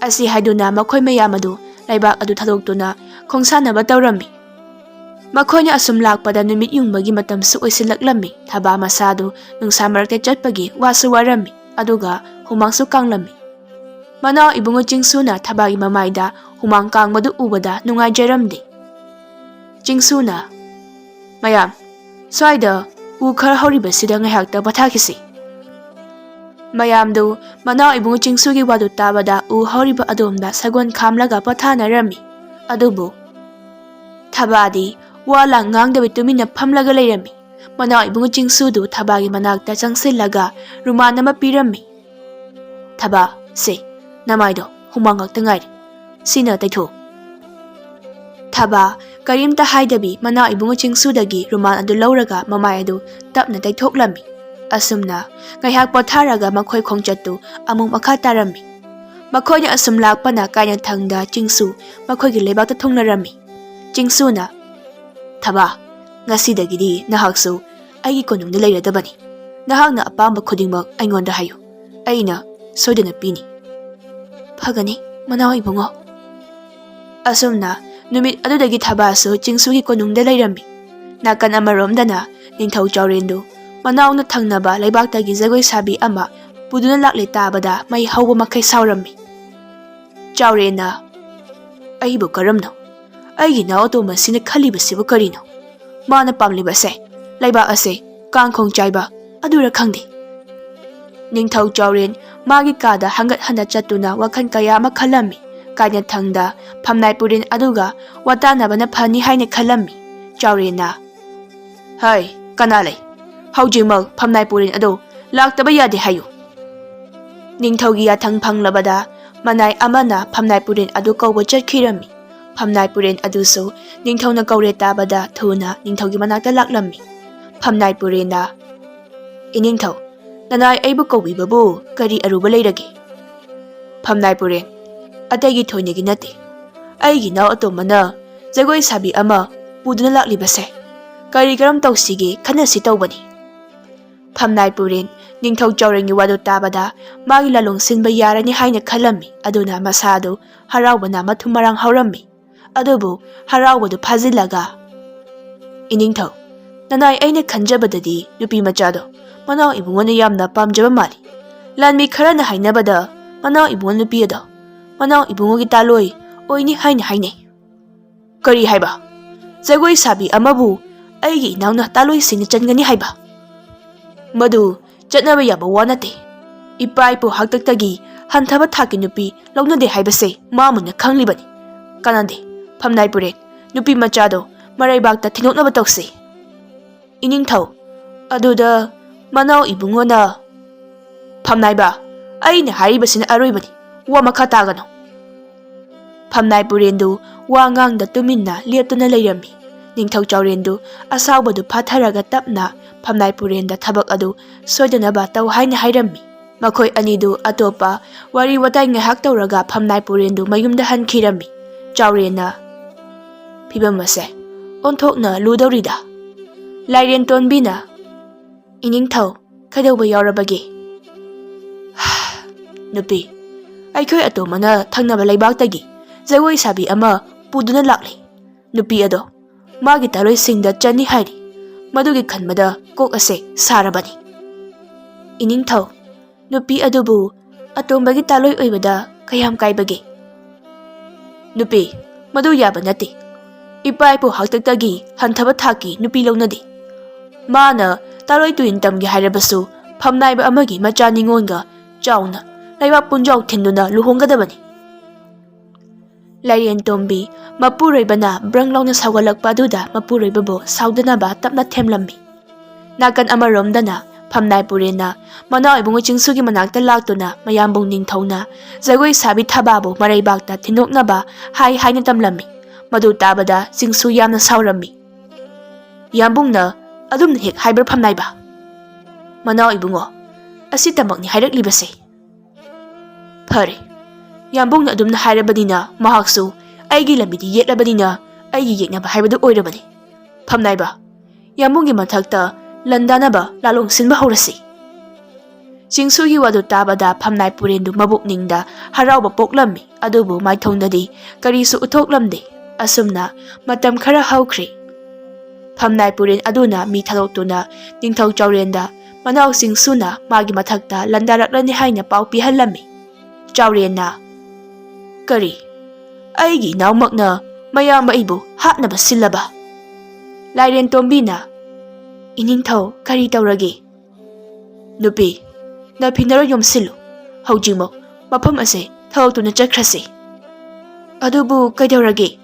ꯑꯁꯤ ꯍꯥꯏꯗꯨꯅ ꯃꯈꯣꯏ ꯃꯌꯥꯝ ꯑꯗꯨ ꯂꯩꯕꯥꯛ ꯑꯗꯨ ꯊꯥꯗꯣꯛꯇꯨꯅ ꯈꯣꯡꯁꯥꯟꯅꯕ ꯇꯧꯔꯝꯃꯤ꯫ ꯃꯈꯣꯏꯅ ꯑꯁꯨꯝ ꯂꯥꯛꯄꯗ ꯅꯨꯃꯤꯠ ꯌꯨꯡꯕꯒꯤ ꯃꯇꯝꯁꯨ ꯑꯣꯏꯁꯤꯜꯂꯛꯂꯝꯃꯤ꯫ ꯊꯕꯥ ꯃꯁꯥꯗꯨ ꯅꯨꯡꯁꯥ ꯃꯔꯛꯇ ꯆꯠꯄꯒꯤ ꯋꯥꯁꯨ ꯋꯥꯔꯝꯃꯤ, ꯑꯗꯨꯒ ꯍꯨꯃꯥꯡꯁꯨ ꯀꯥꯡꯂꯝꯃꯤ꯫ ꯃꯅꯥꯎ ꯏꯕꯨꯡꯉꯣ ꯆꯤꯡꯁꯨꯅ ꯊꯕꯥꯒꯤ ꯃꯃꯥꯏꯗ ꯍꯨꯃꯥꯡ ꯀꯥꯡꯕꯗꯨ ꯎꯕꯗ ꯅꯨꯡꯉꯥꯏꯖꯔꯝꯗꯦ꯫ ꯆꯤꯡꯁꯨꯅ, "ꯃꯌꯥꯝ, ꯁ꯭ꯋꯥꯏꯗ ꯎ ꯈꯔ ꯍꯧꯔꯤꯕꯁꯤꯗ ꯉꯥꯏꯍꯥꯛꯇ ꯄꯣꯊꯥꯈꯤꯁꯤ." ꯃꯌꯥꯝꯗꯨ ꯃꯅꯥꯎ ꯏꯕꯨꯡꯉꯣ ꯆꯤꯡꯁꯨꯒꯤ ꯋꯥꯗꯨ ꯇꯥꯕꯗ ꯎ ꯍꯧꯔꯤꯕ ꯑꯗꯣꯝꯗ ꯁꯒꯣꯜ ꯈꯥꯝꯂꯒ ꯄꯣꯊꯥꯅꯔꯝꯃꯤ꯫ ꯑꯗꯨꯕꯨ ꯊꯕꯥꯗꯤ ꯋꯥ ꯂꯥꯡ ꯉꯥꯡꯗꯕꯤ ꯇꯨꯃꯤꯟꯅ ꯐꯝꯂꯒ ꯂꯩꯔꯝꯃꯤ꯫ ꯃꯅꯥꯎ ꯏꯕꯨꯡꯉꯣ ꯆꯤꯡꯁꯨꯗꯨ ꯊꯕꯥꯒꯤ ꯃꯅꯥꯛꯇ ꯆꯪꯁꯤꯜꯂꯒ ꯔꯨꯃꯥꯟ ꯑꯃ ꯄꯤꯔꯝꯃꯤ꯫ "ꯊꯕꯥ, ꯁꯦ, ꯅꯃꯥꯏꯗꯣ ꯍꯨꯃꯥꯡ ꯉꯥꯛꯇ ꯉꯥꯏꯔꯦ. ꯁꯤꯅ ꯇꯩꯊꯣꯛꯎ." ꯊꯕꯥ ꯀꯔꯤꯝꯇ ꯍꯥꯏꯗꯕꯤ ꯃꯅꯥꯎ ꯏꯕꯨꯡꯉꯣ ꯆꯤꯡꯁꯨꯗꯒꯤ ꯔꯨꯃꯥꯟ ꯑꯗꯨ ꯂꯧꯔꯒ ꯃꯃꯥꯏ ꯑꯗꯨ ꯇꯞꯅ ꯇꯩꯊꯣꯛꯂꯝꯃꯤ꯫ ꯑꯁꯨꯝꯅ ꯉꯥꯏꯍꯥꯛ ꯄꯣꯊꯥꯔꯒ ꯃꯈꯣꯏ ꯈꯣꯡꯆꯠꯇꯨ ꯑꯃꯨꯛ ꯃꯈꯥ ꯇꯥꯔꯝꯃꯤ꯫ ꯃꯈꯣꯏꯅ ꯑꯁꯨꯝ ꯂꯥꯛꯄꯅ ꯀꯥꯏꯅꯊꯪꯗ ꯆꯤꯡꯁꯨ ꯃꯈꯣꯏꯒꯤ ꯂꯩꯕꯥꯛꯇ ꯊꯨꯡꯂꯔꯝꯃꯤ꯫ ꯆꯤꯡꯁꯨꯅ, "ꯊꯕꯥ, ꯉꯁꯤꯗꯒꯤꯗꯤ ꯅꯍꯥꯛꯁꯨ ꯑꯩꯒꯤ ꯀꯣꯅꯨꯡꯗ ꯂꯩꯔꯗꯕꯅꯤ. ꯅꯍꯥꯛꯅ ꯑꯄꯥꯝꯕ ꯈꯨꯗꯤꯡꯃꯛ ꯑꯩꯉꯣꯟꯗ ꯍꯥꯏꯌꯨ. ꯑꯩꯅ ꯁꯣꯏꯗꯅ ꯄꯤꯅꯤ." "ꯐꯒꯅꯤ, ꯃꯅꯥꯎ ꯏꯕꯨꯡꯉꯣ." ꯑꯁꯨꯝꯅ ꯅꯨꯃꯤꯠ ꯑꯗꯨꯗꯒꯤ ꯊꯕꯥꯁꯨ ꯆꯤꯡꯁꯨꯒꯤ ꯀꯣꯅꯨꯡꯗ ꯂꯩꯔꯝꯃꯤ꯫ Nakan amaromdana Ningthau Chaurendu manauna thangnaba leibaktagi jagoi sabi ama puduna lakle tabada mai hauba makai saurammi. Chaurena aibu karamno aigi naw to masina khalibasibu karino mana pamlibase leiba ase kangkhong chaiba adura khangdi. Ningthau Chauren magi kada hangat handa chatuna wakhan kaya ama khalammi kanya thangda phamnai purin aduga watanabana phani haine khalammi. Chaurena hai kanalai haujimal phamnai purin adu laktaba yade hayu. Ningthaugi yathang phanglabada manai amana phamnai purin adu kauba chatkhirammi. Phamnai purin adusu Ningthauna kaure tabada thuna Ningthaugi manakta laklammi. Phamnai purina Iningthau nanai aibu kaubibabu kari aruba leirage. Phamnai purin atagi thoinegi nate aigi naw atomana jagoi sabi ama puduna laklibase kari karam tawsige khanasi tawbani. Phamnai purin Ningthau Chaurengi wadu tabada magi lalong sinba yarani haina khalammi aduna masadu haraubana mathumarang haurammi. Adubu haraubadu phazilaga Iningthau nanai aina khanjabadadi nupi machado manaw ibungona yamna pamjaba mali. Lanmi kharana hainabada manaw ibung nupi ado manaw ibungogi taloi oini haina haine. Kari haiba jagoi sabi amabu aigi nauna taloi singna changani haiba. Madu chatnaba yaba wanate ipaipu haktaktagi hanthaba thaki nupi launade haibase mamuna khanglibani. Kanande Phamnai purin nupi machado maraibakta thinoknaba tawse. Iningthau aduda manaw ibungona Phamnai ba aina haribasina aroibani wa makha tagano. Phamnai purendu wa ngangda tuminna leptuna leirammi. Ningthau Chaurendu asawbadu phatharaga tapna Phamnai purenda thabak adu soidanaba taw haina hairammi. Makhoi anidu atopa wari watai ngahak tawraga Phamnai purendu mayumda hankhirammi. Chaurena phibamase onthokna ludorida. Lairen tonbina Iningthau khaidauba yaurabage. Nupi aikhoi atomana thangnaba leibaktagi jagoi sabi ama puduna lakle. Nupi ado magi taloi singda chani hairi madugi khanbada kok ase sarabani. Iningthau nupi adubu atombagi taloi oibada kayam kaibage. Nupi madu yaba nate ipaipu haktaktagi hanthaba thaki nupi launade. Mana taloi tuin tamgi hairabasu phamnaiba amagi macha ningonga chauna laiba punjau thinduna luhonggadabani. Lairen tombi mapuroibana branglauna sagalakpa aduda mapuroibabo saudanaba tapna themlammi. Nakan amaromdana Phamnai purena manaw ibungo chingsugi manakta laktuna mayambong Ningthauna jagoi sabi thababu maraibakta thinoknaba hai haina tamlammi. Madu tabada chingsu yamna saurammi. Yambungna adumna hek haibar Phamnai ba manaw ibungo asi tamakni hairaklibase. Phare Yambungna adumna hairabadina mahaksu aigi lambidi yetlabadina aigi yeknaba haibadu oirabani. Phamnai ba Yambunggi mathakta landanaba lalong sinba haurasi. Chingsugi wadu tabada Phamnai purendu mabukningda harauba poklammi adubu maithongdadi karisu uthoklamde. Asumna matam khara haukhri. Phamnai puren aduna mi thadoktuna Ningthau Chaurenda manaw chingsuna magi mathakta landaraklani haina pau pihallammi. Chaurena kari aigi nawmakna mayamba ibu hapnaba sillaba. Lairen tombina Iningthau kari tawrage. Nupi na phinaro yomsilu haujimo mafam ase thadoktuna chakhrase. Adubu kaidawrage.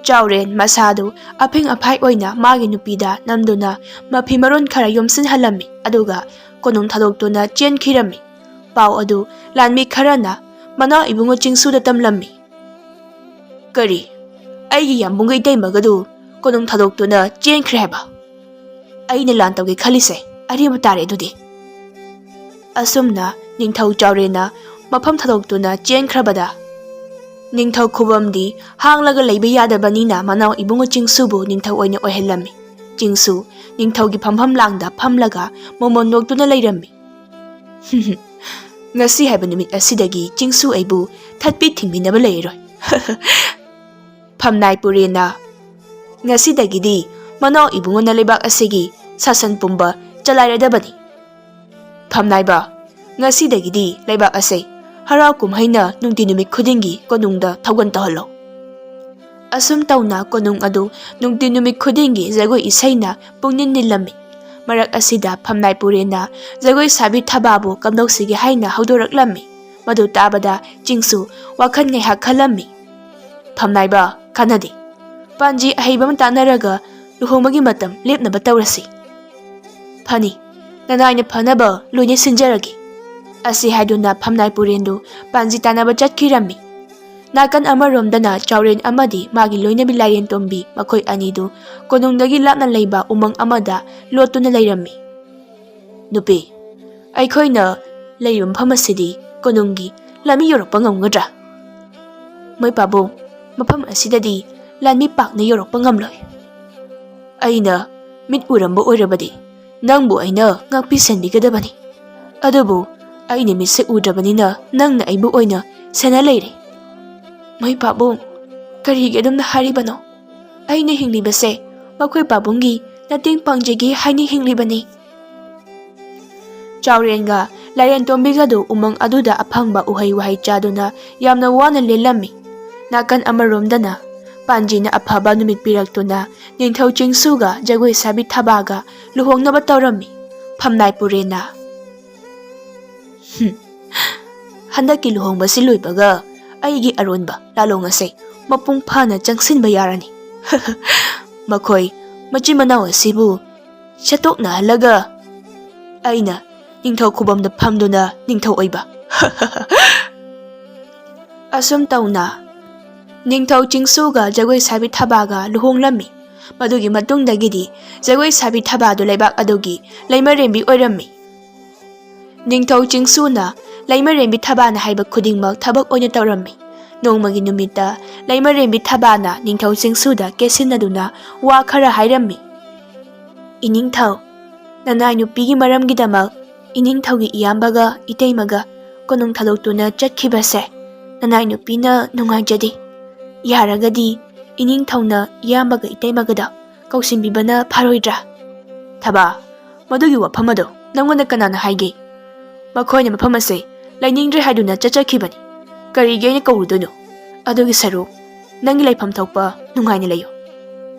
Chauren masadu aping aphai oina magi nupida namduna mafi maron khara yomsin halammi aduga konung thadoktuna chenkhirammi. Pau adu lanmi kharana mana ibungo chingsuda tamlammi. Kari aigi yambungai taimagadu konung thadoktuna chenkhrhe haba. Aina lantawge khalise ariba tare dudi. Asumna Ningthau Chaurena mafam thadoktuna chenkhrabada. Ningthau khubamdi hanglaga leiba yadabanina manaw ibungo chingsubu Ningthau oina ohellammi. Chingsu Ningthaugi phampham langda phamlaga momon noktuna leirammi. Ngasi haiba numit asidagi chingsu aibu thatpi thingminaba leiroi. Phamnai purena ngasidagidi ꯃꯅꯥꯎ ꯏꯕꯨꯡꯉꯣꯅ ꯂꯩꯕꯥꯛ ꯑꯁꯤꯒꯤ ꯁꯥꯁꯟ ꯄꯨꯝꯕ ꯆꯂꯥꯏꯔꯗꯕꯅꯤ꯫ ꯐꯝꯅꯥꯏꯕ, ꯉꯁꯤꯗꯒꯤꯗꯤ ꯂꯩꯕꯥꯛ ꯑꯁꯤ ꯍꯔꯥꯎ ꯀꯨꯝꯍꯩꯅ ꯅꯨꯡꯇꯤ ꯅꯨꯃꯤꯠ ꯈꯨꯗꯤꯡꯒꯤ ꯀꯣꯅꯨꯡꯗ ꯊꯧꯒꯜ ꯇꯧꯍꯜꯂꯣ꯫ ꯑꯁꯨꯝ ꯇꯧꯅ ꯀꯣꯅꯨꯡ ꯑꯗꯨ ꯅꯨꯡꯇꯤ ꯅꯨꯃꯤꯠ ꯈꯨꯗꯤꯡꯒꯤ ꯖꯒꯣꯏ ꯏꯁꯩꯅ ꯄꯨꯡꯅꯤꯟ ꯅꯤꯜꯂꯝꯃꯤ꯫ ꯃꯔꯛ ꯑꯁꯤꯗ ꯐꯝꯅꯥꯏ ꯄꯨꯔꯦꯟꯅ ꯖꯒꯣꯏ ꯁꯥꯕꯤ ꯊꯕꯥꯕꯨ ꯀꯝꯗꯧꯁꯤꯒꯦ ꯍꯥꯏꯅ ꯍꯧꯗꯣꯔꯛꯂꯝꯃꯤ꯫ ꯃꯗꯨ ꯇꯥꯕꯗ ꯆꯤꯡꯁꯨ ꯋꯥꯈꯜ ꯉꯥꯏꯍꯥꯛ ꯈꯜꯂꯝꯃꯤ꯫ ꯐꯝꯅꯥꯏꯕ, ꯀꯥꯟꯅꯗꯦ, ꯄꯥꯟꯖꯤ ꯑꯍꯩꯕ ꯑꯃ ꯇꯥꯟꯅꯔꯒ ꯂꯨꯍꯣꯡꯕꯒꯤ ꯃꯇꯝ ꯂꯦꯞꯅꯕ ꯇꯧꯔꯁꯤ꯫ ꯐꯅꯤ, ꯅꯅꯥꯏꯅ ꯐꯅꯕ ꯂꯣꯏꯅ ꯁꯤꯟꯖꯔꯒꯦ꯫ ꯑꯁꯤ ꯍꯥꯏꯗꯨꯅ ꯐꯝꯅꯥꯏ ꯄꯨꯔꯦꯟꯗꯨ ꯄꯥꯟꯖꯤ ꯇꯥꯟꯅꯕ ꯆꯠꯈꯤꯔꯝꯃꯤ꯫ ꯅꯥꯀꯟ ꯑꯃꯔꯣꯝꯗꯅ ꯆꯥꯎꯔꯦꯟ ꯑꯃꯗꯤ ꯃꯥꯒꯤ ꯂꯣꯏꯅꯕꯤ ꯂꯥꯏꯔꯦꯟꯇꯣꯝꯕꯤ ꯃꯈꯣꯏ ꯑꯅꯤꯗꯨ ꯀꯣꯅꯨꯡꯗꯒꯤ ꯂꯥꯞꯅ ꯂꯩꯕ ꯎꯃꯪ ꯑꯃꯗ ꯂꯣꯠꯇꯨꯅ ꯂꯩꯔꯝꯃꯤ꯫ ꯅꯨꯄꯤ, ꯑꯩꯈꯣꯏꯅ ꯂꯩꯔꯤꯕ ꯃꯐꯝ ꯑꯁꯤꯗꯤ ꯀꯣꯅꯨꯡꯒꯤ ꯂꯥꯟꯃꯤ ꯌꯧꯔꯛꯄ ꯉꯝꯒꯗ꯭ꯔꯥ? ꯃꯣꯏ ꯄꯥꯕꯨꯡ, ꯃꯐꯝ ꯑꯁꯤꯗꯗꯤ ꯂꯥꯟꯃꯤ ꯄꯥꯛꯅ ꯌꯧꯔꯛꯄ ꯉꯝꯂꯣꯏ꯫ ꯑꯩꯅ ꯃꯤꯠ ꯎꯔꯝꯕ ꯑꯣꯏꯔꯕꯗꯤ ꯅꯪꯕꯨ ꯑꯩꯅ ꯉꯥꯛꯄꯤ ꯁꯦꯟꯕꯤꯒꯗꯕꯅꯤ꯫ ꯑꯗꯨꯕꯨ ꯑꯩꯅ ꯃꯤꯠꯁꯦ ꯎꯗ꯭ꯔꯕꯅꯤꯅ ꯅꯪꯅ ꯑꯩꯕꯨ ꯑꯣꯏꯅ ꯁꯦꯟꯅ ꯂꯩꯔꯦ꯫ ꯃꯣꯏ ꯄꯥꯕꯨꯡ, ꯀꯔꯤꯒꯤ ꯑꯗꯨꯝꯅ ꯍꯥꯏꯔꯤꯕꯅꯣ? ꯑꯩꯅ ꯍꯤꯡꯂꯤꯕꯁꯦ ꯃꯈꯣꯏ ꯄꯥꯕꯨꯡꯒꯤ ꯃꯇꯦꯡ ꯄꯥꯡꯖꯒꯦ ꯍꯥꯏꯅ ꯍꯤꯡꯂꯤꯕꯅꯤ꯫ ꯆꯥꯎꯔꯦꯟꯒ ꯂꯥꯏꯔꯦꯟꯇꯣꯝꯕꯤꯒꯗꯨ ꯎꯃꯪ ꯑꯗꯨꯗ ꯑꯐꯪꯕ ꯎꯍꯩ ꯋꯥꯍꯩ ꯆꯥꯗꯨꯅ ꯌꯥꯝꯅ ꯋꯥꯅ ꯂꯦꯜꯂꯝꯃꯤ꯫ ꯅꯥꯀꯟ ꯑꯃꯔꯣꯝꯗꯅ ꯄꯥꯟꯖꯤꯅ ꯑꯐꯕ ꯅꯨꯃꯤꯠ ꯄꯤꯔꯛꯇꯨꯅ ꯅꯤꯡꯊꯧ ꯆꯤꯡꯁꯨꯒ ꯖꯒꯣꯏ ꯁꯥꯕꯤ ꯊꯕꯥꯒ ꯂꯨꯍꯣꯡꯅꯕ ꯇꯧꯔꯝꯃꯤ꯫ ꯐꯝꯅꯥꯏ ꯄꯨꯔꯦꯟꯅ ꯍꯟꯗꯛꯀꯤ ꯂꯨꯍꯣꯡꯕꯁꯤ ꯂꯣꯏꯕꯒ ꯑꯩꯒꯤ ꯑꯔꯣꯟꯕ ꯂꯥꯂꯣꯡ ꯑꯁꯦ ꯃꯄꯨꯡ ꯐꯥꯅ ꯆꯪꯁꯤꯟꯕ ꯌꯥꯔꯅꯤ꯫ ꯃꯈꯣꯏ ꯃꯆꯤꯟ ꯃꯅꯥꯎ ꯑꯁꯤꯕꯨ ꯁꯠꯇꯣꯛꯅꯍꯜꯂꯒ ꯑꯩꯅ ꯅꯤꯡꯊꯧ ꯈꯨꯕꯝꯗ ꯐꯝꯗꯨꯅ ꯅꯤꯡꯊꯧ ꯑꯣꯏꯕ꯫ ꯑꯁꯨꯝ ꯇꯧꯅ ꯅꯤꯡꯊꯧ ꯆꯤꯡꯁꯨꯒ ꯖꯒꯣꯏ ꯁꯥꯕꯤ ꯊꯕꯥꯒ ꯂꯨꯍꯣꯡꯂꯝꯃꯤ꯫ ꯃꯗꯨꯒꯤ ꯃꯇꯨꯡꯗꯒꯤꯗꯤ ꯖꯒꯣꯏ ꯁꯥꯕꯤ ꯊꯕꯥꯗꯨ ꯂꯩꯕꯥꯛ ꯑꯗꯨꯒꯤ ꯂꯩꯃꯔꯦꯝꯕꯤ ꯑꯣꯏꯔꯝꯃꯤ꯫ ꯅꯤꯡꯊꯧ ꯆꯤꯡꯁꯨꯅ ꯂꯩꯃꯔꯦꯝꯕꯤ ꯊꯕꯥꯅ ꯍꯥꯏꯕ ꯈꯨꯗꯤꯡꯃꯛ ꯊꯕꯛ ꯑꯣꯏꯅ ꯇꯧꯔꯝꯃꯤ꯫ ꯅꯣꯡꯃꯒꯤ ꯅꯨꯃꯤꯠꯇ ꯂꯩꯃꯔꯦꯝꯕꯤ ꯊꯕꯥꯅ ꯅꯤꯡꯊꯧ ꯆꯤꯡꯁꯨꯗ ꯀꯦꯁꯤꯟꯅꯗꯨꯅ ꯋꯥ ꯈꯔ ꯍꯥꯏꯔꯝꯃꯤ꯫ ꯏꯅꯤꯡꯊꯧ, ꯅꯅꯥꯏ ꯅꯨꯄꯤꯒꯤ ꯃꯔꯝꯒꯤꯗꯃꯛ ꯏꯅꯤꯡꯊꯧꯒꯤ ꯏꯌꯥꯝꯕꯒ ꯏꯇꯩꯃꯒ ꯀꯣꯅꯨꯡ ꯊꯥꯗꯣꯛꯇꯨꯅ ꯆꯠꯈꯤꯕꯁꯦ ꯅꯅꯥꯏ ꯅꯨꯄꯤꯅ ꯅꯨꯡꯉꯥꯏꯖꯗꯦ꯫ ꯌꯥꯔꯒꯗꯤ ꯏꯅꯤꯡꯊꯧꯅ ꯏꯌꯥꯝꯕꯒ ꯏꯇꯩꯃꯒꯗ ꯀꯧꯁꯤꯟꯕꯤꯕꯅ ꯐꯔꯣꯏꯗ꯭ꯔꯥ? ꯊꯕꯥ, ꯃꯗꯨꯒꯤ ꯋꯥꯐꯝ ꯑꯗꯣ ꯅꯪꯉꯣꯟꯗ ꯀꯅꯥꯅ ꯍꯥꯏꯒꯦ? ꯃꯈꯣꯏꯅ ꯃꯐꯝ ꯑꯁꯦ ꯂꯩꯅꯤꯡꯗ꯭ꯔꯦ ꯍꯥꯏꯗꯨꯅ ꯆꯠꯆꯈꯤꯕꯅꯤ꯫ ꯀꯔꯤꯒꯤ ꯑꯩꯅ ꯀꯧꯔꯨꯗꯣꯏꯅꯣ? ꯑꯗꯨꯒꯤ ꯁꯔꯨꯛ ꯅꯪꯒꯤ ꯂꯩꯐꯝ ꯊꯣꯛꯄ ꯅꯨꯡꯉꯥꯏꯅ ꯂꯩꯌꯨ꯫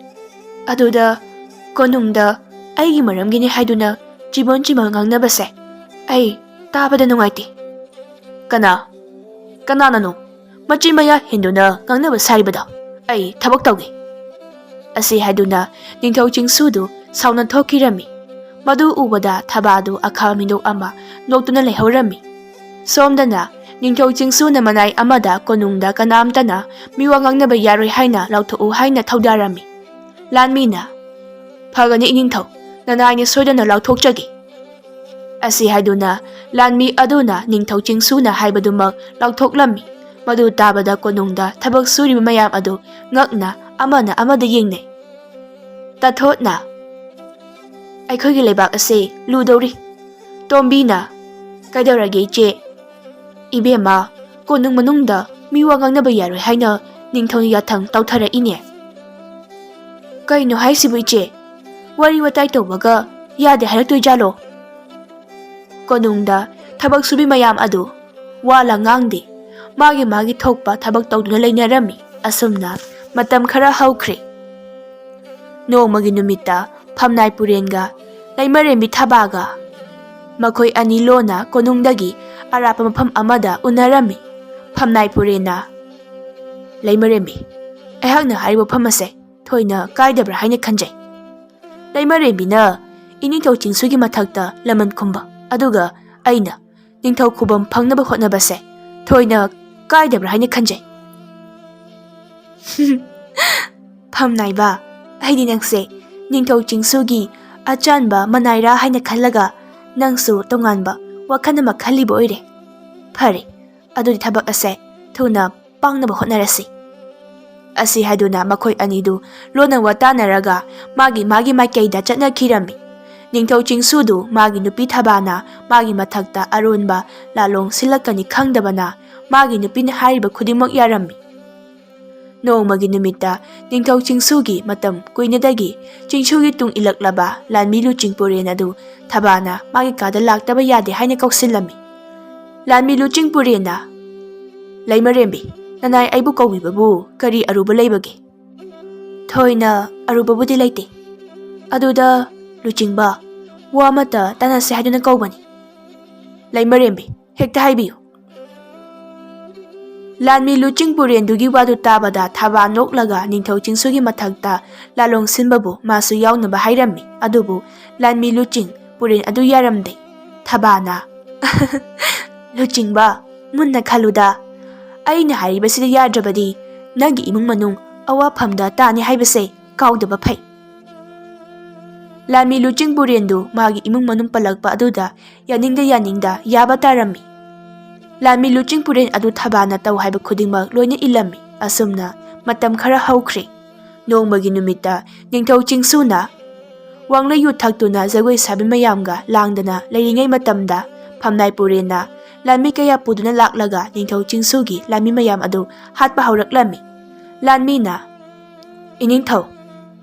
ꯑꯗꯨꯗ ꯀꯣꯅꯨꯡꯗ ꯑꯩꯒꯤ ꯃꯔꯝꯒꯤꯅꯤ ꯍꯥꯏꯗꯨꯅ ꯆꯤꯕꯣꯟ ꯆꯤꯃꯜ ꯉꯥꯡꯅꯕꯁꯦ ꯑꯩ ꯇꯥꯕꯗ ꯅꯨꯡꯉꯥꯏꯇꯦ꯫ ꯀꯅꯥꯅꯅꯣ ꯃꯆꯤ ꯃꯌꯥ ꯍꯦꯟꯗꯨꯅ ꯉꯥꯡꯅꯕ ꯁꯥꯔꯤꯕꯗꯣ? ꯑꯩ ꯊꯕꯛ ꯇꯧꯒꯦ꯫ ꯑꯁꯤ ꯍꯥꯏꯗꯨꯅ ꯅꯤꯡꯊꯧ ꯆꯤꯡꯁꯨꯗꯨ ꯁꯥꯎꯅ ꯊꯣꯛꯈꯤꯔꯝꯃꯤ꯫ ꯃꯗꯨ ꯎꯕꯗ ꯊꯕꯥꯗꯨ ꯑꯈꯥꯕ ꯃꯤꯅꯣꯛ ꯑꯃ ꯅꯣꯛꯇꯨꯅ ꯂꯩꯍꯧꯔꯝꯃꯤ꯫ ꯁꯣꯝꯗꯅ ꯅꯤꯡꯊꯧ ꯆꯤꯡꯁꯨꯅ ꯃꯅꯥꯏ ꯑꯃꯗ ꯀꯣꯅꯨꯡꯗ ꯀꯅꯥꯝꯇꯅ ꯃꯤꯋꯥ ꯉꯥꯡꯅꯕ ꯌꯥꯔꯣꯏ ꯍꯥꯏꯅ ꯂꯥꯎꯊꯣꯛꯎ ꯍꯥꯏꯅ ꯊꯧꯗꯥꯔꯝꯃꯤ꯫ ꯂꯥꯟꯃꯤꯅ ꯐꯒꯅꯤ ꯏꯅꯤꯡꯊꯧ, ꯅꯅꯥꯏꯅ ꯁꯣꯏꯗꯅ ꯂꯥꯎꯊꯣꯛꯆꯒꯦ꯫ ꯑꯁꯤ ꯍꯥꯏꯗꯨꯅ ꯂꯥꯟꯃꯤ ꯑꯗꯨꯅ ꯅꯤꯡꯊꯧ ꯆꯤꯡꯁꯨꯅ ꯍꯥꯏꯕꯗꯨꯃꯛ ꯂꯥꯎꯊꯣꯛꯂꯝꯃꯤ꯫ ꯃꯗꯨ ꯇꯥꯕꯗ ꯀꯣꯅꯨꯡꯗ ꯊꯕꯛ ꯁꯨꯔꯤꯕ ꯃꯌꯥꯝ ꯑꯗꯨ ꯉꯛꯅ ꯑꯃꯅ ꯑꯃꯗ ꯌꯦꯡꯅꯩ꯫ ꯇꯥꯊꯣꯠꯅ ꯑꯩꯈꯣꯏꯒꯤ ꯂꯩꯕꯥꯛ ꯑꯁꯤ ꯂꯨꯗꯧꯔꯤ꯫ ꯇꯣꯝꯕꯤꯅ ꯀꯩꯗꯧꯔꯒꯦ ꯏꯆꯦ? ꯏꯕꯦꯝꯃ, ꯀꯣꯅꯨꯡ ꯃꯅꯨꯡꯗ ꯃꯤꯋꯥ ꯉꯥꯡꯅꯕ ꯌꯥꯔꯣꯏ ꯍꯥꯏꯅ ꯅꯤꯡꯊꯧꯅ ꯌꯥꯊꯪ ꯇꯧꯊꯔꯛꯏꯅꯦ꯫ ꯀꯩꯅꯣ ꯍꯥꯏꯁꯤꯕꯨ ꯏꯆꯦ? ꯋꯥꯔꯤ ꯋꯥꯇꯥꯏ ꯇꯧꯕꯒ ꯌꯥꯗꯦ ꯍꯥꯏꯔꯛꯇꯣꯏꯖꯥꯠꯂꯣ? ꯀꯣꯅꯨꯡꯗ ꯊꯕꯛ ꯁꯨꯕꯤ ꯃꯌꯥꯝ ꯑꯗꯨ ꯋꯥꯂ ꯉꯥꯡꯗꯦ꯫ ꯃꯥꯒꯤ ꯊꯣꯛꯄ ꯊꯕꯛ ꯇꯧꯗꯨꯅ ꯂꯩꯅꯔꯝꯃꯤ꯫ ꯑꯁꯨꯝꯅ ꯃꯇꯝ ꯈꯔ ꯍꯧꯈ꯭ꯔꯦ꯫ ꯅꯣꯡꯃꯒꯤ ꯅꯨꯃꯤꯠꯇ ꯐꯝꯅꯥꯏ ꯄꯨꯔꯦꯟꯒ ꯂꯩꯃꯔꯦꯝꯕꯤ ꯊꯕꯥꯒ ꯃꯈꯣꯏ ꯑꯅꯤ ꯂꯣꯟꯅ ꯀꯣꯅꯨꯡꯗꯒꯤ ꯑꯔꯥꯞꯄ ꯃꯐꯝ ꯑꯃꯗ ꯎꯅꯔꯝꯃꯤ꯫ ꯐꯝꯅꯥꯏ ꯄꯨꯔꯦꯟꯅ ꯂꯩꯃꯔꯦꯝꯕꯤ, ꯑꯩꯍꯥꯛꯅ ꯍꯥꯏꯔꯤꯕ ꯃꯐꯝ ꯑꯁꯦ ꯊꯣꯏꯅ ꯀꯥꯏꯗꯕ꯭ꯔꯥ ꯍꯥꯏꯅ ꯈꯟꯖꯩ꯫ ꯂꯩꯃꯔꯦꯝꯕꯤꯅ ꯏꯅꯤꯡꯊꯧ ꯆꯤꯡꯁꯨꯒꯤ ꯃꯊꯛꯇ ꯂꯃꯟ ꯈꯨꯝꯕ, ꯑꯗꯨꯒ ꯑꯩꯅ ꯅꯤꯡꯊꯧ ꯈꯨꯕꯝ ꯐꯪꯅꯕ ꯍꯣꯠꯅꯕꯁꯦ ꯊꯣꯏꯅ ꯀꯥꯏꯗꯕ꯭ꯔꯥ ꯍꯥꯏꯅ ꯈꯟꯖꯩ꯫ ꯐꯝꯅꯥꯏꯕ, ꯑꯩꯗꯤ ꯅꯪꯁꯦ ꯅꯤꯡꯊꯧ ꯆꯤꯡꯁꯨꯒꯤ ꯑꯆꯥꯟꯕ ꯃꯅꯥꯏꯔꯥ ꯍꯥꯏꯅ ꯈꯜꯂꯒ ꯅꯪꯁꯨ ꯇꯣꯉꯥꯟꯕ ꯋꯥꯈꯜ ꯑꯃ ꯈꯜꯂꯤꯕ ꯑꯣꯏꯔꯦ꯫ ꯐꯔꯦ, ꯑꯗꯨꯗꯤ ꯊꯕꯛ ꯑꯁꯦ ꯊꯨꯅ ꯄꯥꯡꯅꯕ ꯍꯣꯠꯅꯔꯁꯤ꯫ ꯑꯁꯤ ꯍꯥꯏꯗꯨꯅ ꯃꯈꯣꯏ ꯑꯅꯤꯗꯨ ꯂꯣꯟꯅ ꯋꯥꯇꯥꯅꯔꯒ ꯃꯥꯒꯤ ꯃꯥꯏꯀꯩꯗ ꯆꯠꯅꯈꯤꯔꯝꯃꯤ꯫ ꯅꯤꯡꯊꯧ ꯆꯤꯡꯁꯨꯗꯨ ꯃꯥꯒꯤ ꯅꯨꯄꯤ ꯊꯕꯥꯅ ꯃꯥꯒꯤ ꯃꯊꯛꯇ ꯑꯔꯣꯟꯕ ꯂꯥꯂꯣꯡ ꯁꯤꯜꯂꯛꯀꯅꯤ ꯈꯪꯗꯕꯅ ꯃꯥꯒꯤ ꯅꯨꯄꯤꯅ ꯍꯥꯏꯔꯤꯕ ꯈꯨꯗꯤꯡꯃꯛ ꯌꯥꯔꯝꯃꯤ꯫ ꯅꯣꯡꯃꯒꯤ ꯅꯨꯃꯤꯠꯇ ꯅꯤꯡꯊꯧ ꯆꯤꯡꯁꯨꯒꯤ ꯃꯇꯝ ꯀꯨꯏꯅꯗꯒꯤ ꯆꯤꯡꯁꯨꯒꯤ ꯇꯨꯡ ꯏꯜꯂꯛꯂꯕ ꯂꯥꯟꯃꯤ ꯂꯨꯆꯤꯡꯄꯨꯔꯦꯟ ꯑꯗꯨ ꯊꯕꯥꯅ ꯃꯥꯒꯤ ꯀꯥꯗ ꯂꯥꯛꯇꯕ ꯌꯥꯗꯦ ꯍꯥꯏꯅ ꯀꯧꯁꯤꯜꯂꯝꯃꯤ꯫ ꯂꯥꯟꯃꯤ ꯂꯨꯆꯤꯡꯄꯨꯔꯦꯟꯅ "ꯂꯩꯃꯔꯦꯝꯕꯤ, ꯅꯅꯥꯏ ꯑꯩꯕꯨ ꯀꯧꯕꯤꯕꯕꯨ ꯀꯔꯤ ꯑꯔꯨꯕ ꯂꯩꯕꯒꯦ?" "ꯊꯣꯏꯅ ꯑꯔꯨꯕꯕꯨꯗꯤ ꯂꯩꯇꯦ꯫ ꯑꯗꯨꯗ ꯂꯨꯆꯤꯡꯕ, ꯋꯥ ꯑꯃꯇ ꯇꯥꯟꯅꯁꯦ ꯍꯥꯏꯗꯨꯅ ꯀꯧꯕꯅꯤ." "ꯂꯩꯃꯔꯦꯝꯕꯤ, ꯍꯦꯛꯇ ꯍꯥꯏꯕꯤꯌꯨ." ꯂꯥꯟꯃꯤ ꯂꯨꯆꯤꯡꯄꯨꯔꯦꯟꯗꯨꯒꯤ ꯋꯥꯗꯨ ꯇꯥꯕꯗ ꯊꯕꯥ ꯅꯣꯛꯂꯒ ꯅꯤꯡꯊꯧ ꯆꯤꯡꯁꯨꯒꯤ ꯃꯊꯛꯇ ꯂꯥꯂꯣꯡ ꯁꯤꯟꯕꯕꯨ ꯃꯥꯁꯨ ꯌꯥꯎꯅꯕ ꯍꯥꯏꯔꯝꯃꯤ꯫ ꯑꯗꯨꯕꯨ ꯂꯥꯟꯃꯤ ꯂꯨꯆꯤꯡꯄꯨꯔꯦꯟ ꯑꯗꯨ ꯌꯥꯔꯝꯗꯦ꯫ ꯊꯕꯥꯅ "ꯂꯨꯆꯤꯡꯕ, ꯃꯨꯟꯅ ꯈꯜꯂꯨꯗ. ꯑꯩꯅ ꯍꯥꯏꯔꯤꯕꯁꯤꯗ ꯌꯥꯗ꯭ꯔꯕꯗꯤ ꯅꯪꯒꯤ ꯏꯃꯨꯡ ꯃꯅꯨꯡ ꯑꯋꯥꯐꯝꯗ ꯇꯥꯅꯤ ꯍꯥꯏꯕꯁꯦ ꯀꯥꯎꯗꯕ ꯐꯩ." ꯂꯥꯟꯃꯤ ꯂꯨꯆꯤꯡꯄꯨꯔꯦꯟꯗꯨ ꯃꯥꯒꯤ ꯏꯃꯨꯡ ꯃꯅꯨꯡ ꯄꯜꯂꯛꯄ ꯑꯗꯨꯗ ꯌꯥꯅꯤꯡꯗ ꯌꯥꯕ ꯇꯥꯔꯝꯃꯤ꯫ ꯂꯥꯟꯃꯤ ꯂꯨꯆꯤꯡꯄꯨꯔꯦꯟ ꯑꯗꯨ ꯊꯕꯥꯅ ꯇꯧ ꯍꯥꯏꯕ ꯈꯨꯗꯤꯡꯃꯛ ꯂꯣꯏꯅ ꯏꯜꯂꯝꯃꯤ꯫ ꯑꯁꯨꯝꯅ ꯃꯇꯝ ꯈꯔ ꯍꯧꯈ꯭ꯔꯦ꯫ ꯅꯣꯡꯃꯒꯤ ꯅꯨꯃꯤꯠꯇ ꯅꯤꯡꯊꯧ ꯆꯤꯡꯁꯨꯅ ꯋꯥꯡꯅ ꯌꯨ ꯊꯛꯇꯨꯅ ꯖꯒꯣꯏ ꯁꯥꯕꯤ ꯃꯌꯥꯝꯒ ꯂꯥꯡꯗꯅ ꯂꯩꯔꯤꯉꯩ ꯃꯇꯝꯗ ꯐꯝꯅꯥꯏꯄꯨꯔꯦꯟꯅ ꯂꯥꯟꯃꯤ ꯀꯌꯥ ꯄꯨꯗꯨꯅ ꯂꯥꯛꯂꯒ ꯅꯤꯡꯊꯧ ꯆꯤꯡꯁꯨꯒꯤ ꯂꯥꯟꯃꯤ ꯃꯌꯥꯝ ꯑꯗꯨ ꯍꯥꯠꯄ ꯍꯧꯔꯛꯂꯝꯃꯤ꯫ ꯂꯥꯟꯃꯤꯅ "ꯏꯅꯤꯡꯊꯧ,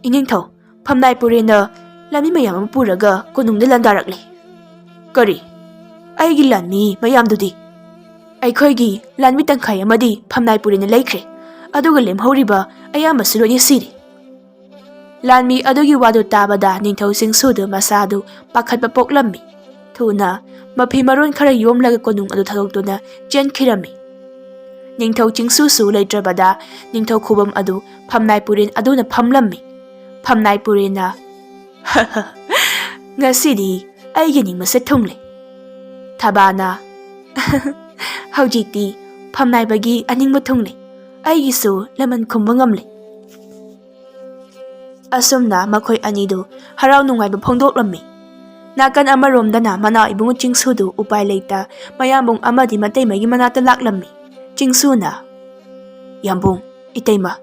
ꯏꯅꯤꯡꯊꯧ, ꯐꯝꯅꯥꯏꯄꯨꯔꯦꯟꯅ ꯂꯥꯟꯃꯤ ꯃꯌꯥꯝ ꯑꯃ ꯄꯨꯔꯒ ꯀꯣꯅꯨꯡꯗ ꯂꯥꯟꯗꯥꯔꯛꯂꯦ." "ꯀꯔꯤ? ꯑꯩꯒꯤ ꯂꯥꯟꯃꯤ ꯃꯌꯥꯝꯗꯨꯗꯤ?" "ꯑꯩꯈꯣꯏꯒꯤ ꯂꯥꯟꯃꯤ ꯇꯪꯈꯥꯏ ꯑꯃꯗꯤ ꯐꯝꯅꯥꯏꯄꯨꯔꯦꯟꯅ ꯂꯩꯈ꯭ꯔꯦ, ꯑꯗꯨꯒ ꯂꯦꯝꯍꯧꯔꯤꯕ ꯑꯌꯥꯝꯕꯁꯨ ꯂꯣꯏꯅ ꯁꯤꯔꯦ." ꯂꯥꯟꯃꯤ ꯑꯗꯨꯒꯤ ꯋꯥꯗꯨ ꯇꯥꯕꯗ ꯅꯤꯡꯊꯧ ꯆꯤꯡꯁꯨꯗꯨ ꯃꯁꯥꯗꯨ ꯄꯥꯈꯠꯄ ꯄꯣꯛꯂꯝꯃꯤ꯫ ꯊꯨꯅ ꯃꯐꯤ ꯃꯔꯣꯟ ꯈꯔ ꯌꯣꯝꯂꯒ ꯀꯣꯅꯨꯡ ꯑꯗꯨ ꯊꯥꯗꯣꯛꯇꯨꯅ ꯆꯦꯟꯈꯤꯔꯝꯃꯤ꯫ ꯅꯤꯡꯊꯧ ꯆꯤꯡꯁꯨꯁꯨ ꯂꯩꯇ꯭ꯔꯕꯗ ꯅꯤꯡꯊꯧ ꯈꯨꯕꯝ ꯑꯗꯨ ꯐꯝꯅꯥꯏꯄꯨꯔꯦꯟ ꯑꯗꯨꯅ ꯐꯝꯂꯝꯃꯤ꯫ ꯐꯝꯅꯥꯏꯄꯨꯔꯦꯟꯅ "ꯉꯁꯤꯗꯤ ꯑꯩꯒꯤ ꯅꯤꯡꯕꯁꯦ ꯊꯨꯡꯂꯦ." ꯊꯕꯥꯅ "ꯍꯧꯖꯤꯛꯇꯤ ꯐꯝꯅꯥꯏꯕꯒꯤ ꯑꯅꯤꯡꯕ ꯊꯨꯡꯂꯦ, ꯑꯩꯒꯤꯁꯨ ꯂꯃꯟ ꯈꯨꯝꯕ ꯉꯝꯂꯦ." ꯑꯁꯨꯝꯅ ꯃꯈꯣꯏ ꯑꯅꯤꯗꯨ ꯍꯔꯥꯎ ꯅꯨꯡꯉꯥꯏꯕ ꯐꯣꯡꯗꯣꯛꯂꯝꯃꯤ꯫ ꯅꯥꯀꯟ ꯑꯃꯔꯣꯝꯗꯅ ꯃꯅꯥꯎ ꯏꯕꯨꯡꯉꯣ ꯆꯤꯡꯁꯨꯗꯨ ꯎꯄꯥꯏ ꯂꯩꯇ ꯃꯌꯥꯝꯕꯨꯡ ꯑꯃꯗꯤ ꯃꯇꯩꯃꯒꯤ ꯃꯅꯥꯛꯇ ꯂꯥꯛꯂꯝꯃꯤ꯫ ꯆꯤꯡꯁꯨꯅ "ꯌꯥꯝꯕꯨꯡ, ꯏꯇꯩꯃ,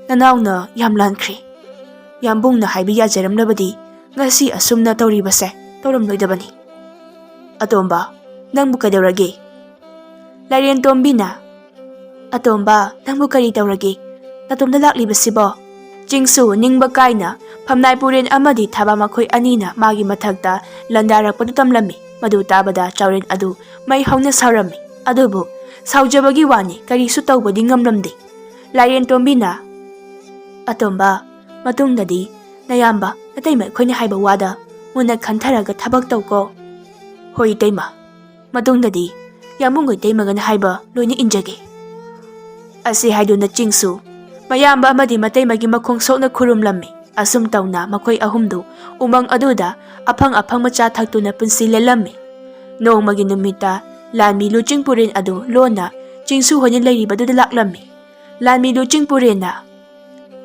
ꯅꯅꯥꯎꯅ ꯌꯥꯝ ꯂꯥꯟꯈ꯭ꯔꯦ. ꯌꯥꯝꯕꯨꯡꯅ ꯍꯥꯏꯕ ꯌꯥꯖꯔꯝꯂꯕꯗꯤ ꯉꯁꯤ ꯑꯁꯨꯝꯅ ꯇꯧꯔꯤꯕꯁꯦ ꯇꯧꯔꯝꯂꯣꯏꯗꯕꯅꯤ." "ꯑꯇꯣꯝꯕ, ꯅꯪꯕꯨ ꯀꯩꯗꯧꯔꯒꯦ?" ꯂꯥꯏꯔꯦꯟꯇꯣꯝꯕꯤꯅ "ꯑꯇꯣꯝꯕ, ꯅꯪꯕꯨ ꯀꯔꯤ ꯇꯧꯔꯒꯦ? ꯅꯇꯣꯝꯗ ꯂꯥꯛꯂꯤꯕꯁꯤꯕꯣ?" ꯆꯤꯡꯁꯨ ꯅꯤꯡꯕ ꯀꯥꯏꯅ ꯐꯝꯅꯥꯏꯄꯨꯔꯦꯟ ꯑꯃꯗꯤ ꯊꯕꯥ ꯃꯈꯣꯏ ꯑꯅꯤꯅ ꯃꯥꯒꯤ ꯃꯊꯛꯇ ꯂꯥꯟꯗꯥꯔꯛꯄꯗꯨ ꯇꯝꯂꯝꯃꯤ꯫ ꯃꯗꯨ ꯇꯥꯕꯗ ꯆꯥꯎꯔꯦꯟ ꯑꯗꯨ ꯃꯩ ꯍꯧꯅ ꯁꯥꯎꯔꯝꯃꯤ꯫ ꯑꯗꯨꯕꯨ ꯁꯥꯎꯖꯕꯒꯤ ꯋꯥꯅꯤ, ꯀꯔꯤꯁꯨ ꯇꯧꯕꯗꯤ ꯉꯝꯂꯝꯗꯦ꯫ ꯂꯥꯏꯔꯦꯟꯇꯣꯝꯕꯤꯅ "ꯑꯇꯣꯝꯕ, ꯃꯇꯨꯡꯗꯗꯤ ꯅꯌꯥꯝꯕ ꯅꯇꯩꯃ ꯑꯩꯈꯣꯏꯅ ꯍꯥꯏꯕ ꯋꯥꯗ ꯃꯨꯟꯅ ꯈꯟꯊꯔꯒ ꯊꯕꯛ ꯇꯧꯀꯣ." "ꯍꯣꯏ ꯏꯇꯩꯃ, ꯃꯇꯨꯡꯗꯗꯤ ꯌꯥꯝꯕꯨꯡꯒ ꯏꯇꯩꯃꯒꯅ ꯍꯥꯏꯕ ꯂꯣꯏꯅ ꯏꯟꯖꯒꯦ." ꯑꯁꯤ ꯍꯥꯏꯗꯨꯅ ꯆꯤꯡꯁꯨ ꯃꯌꯥꯝꯕ ꯑꯃꯗꯤ ꯃꯇꯩꯃꯒꯤ ꯃꯈꯣꯡ ꯁꯣꯛꯅ ꯈꯨꯔꯨꯝꯂꯝꯃꯤ꯫ ꯑꯁꯨꯝ ꯇꯧꯅ ꯃꯈꯣꯏ ꯑꯍꯨꯝꯗꯨ ꯎꯃꯪ ꯑꯗꯨꯗ ꯑꯐꯪ ꯑꯐꯪꯕ ꯆꯥ ꯊꯛꯇꯨꯅ ꯄꯨꯟꯁꯤ ꯂꯦꯜꯂꯝꯃꯤ꯫ ꯅꯣꯡꯃꯒꯤ ꯅꯨꯃꯤꯠꯇ ꯂꯥꯟꯃꯤ ꯂꯨꯆꯤꯡꯄꯨꯔꯦꯟ ꯑꯗꯨ ꯂꯣꯟꯅ ꯆꯤꯡꯁꯨ ꯍꯣꯏꯅ ꯂꯩꯔꯤꯕꯗꯨꯗ ꯂꯥꯛꯂꯝꯃꯤ꯫ ꯂꯥꯟꯃꯤ ꯂꯨꯆꯤꯡꯄꯨꯔꯦꯟꯅ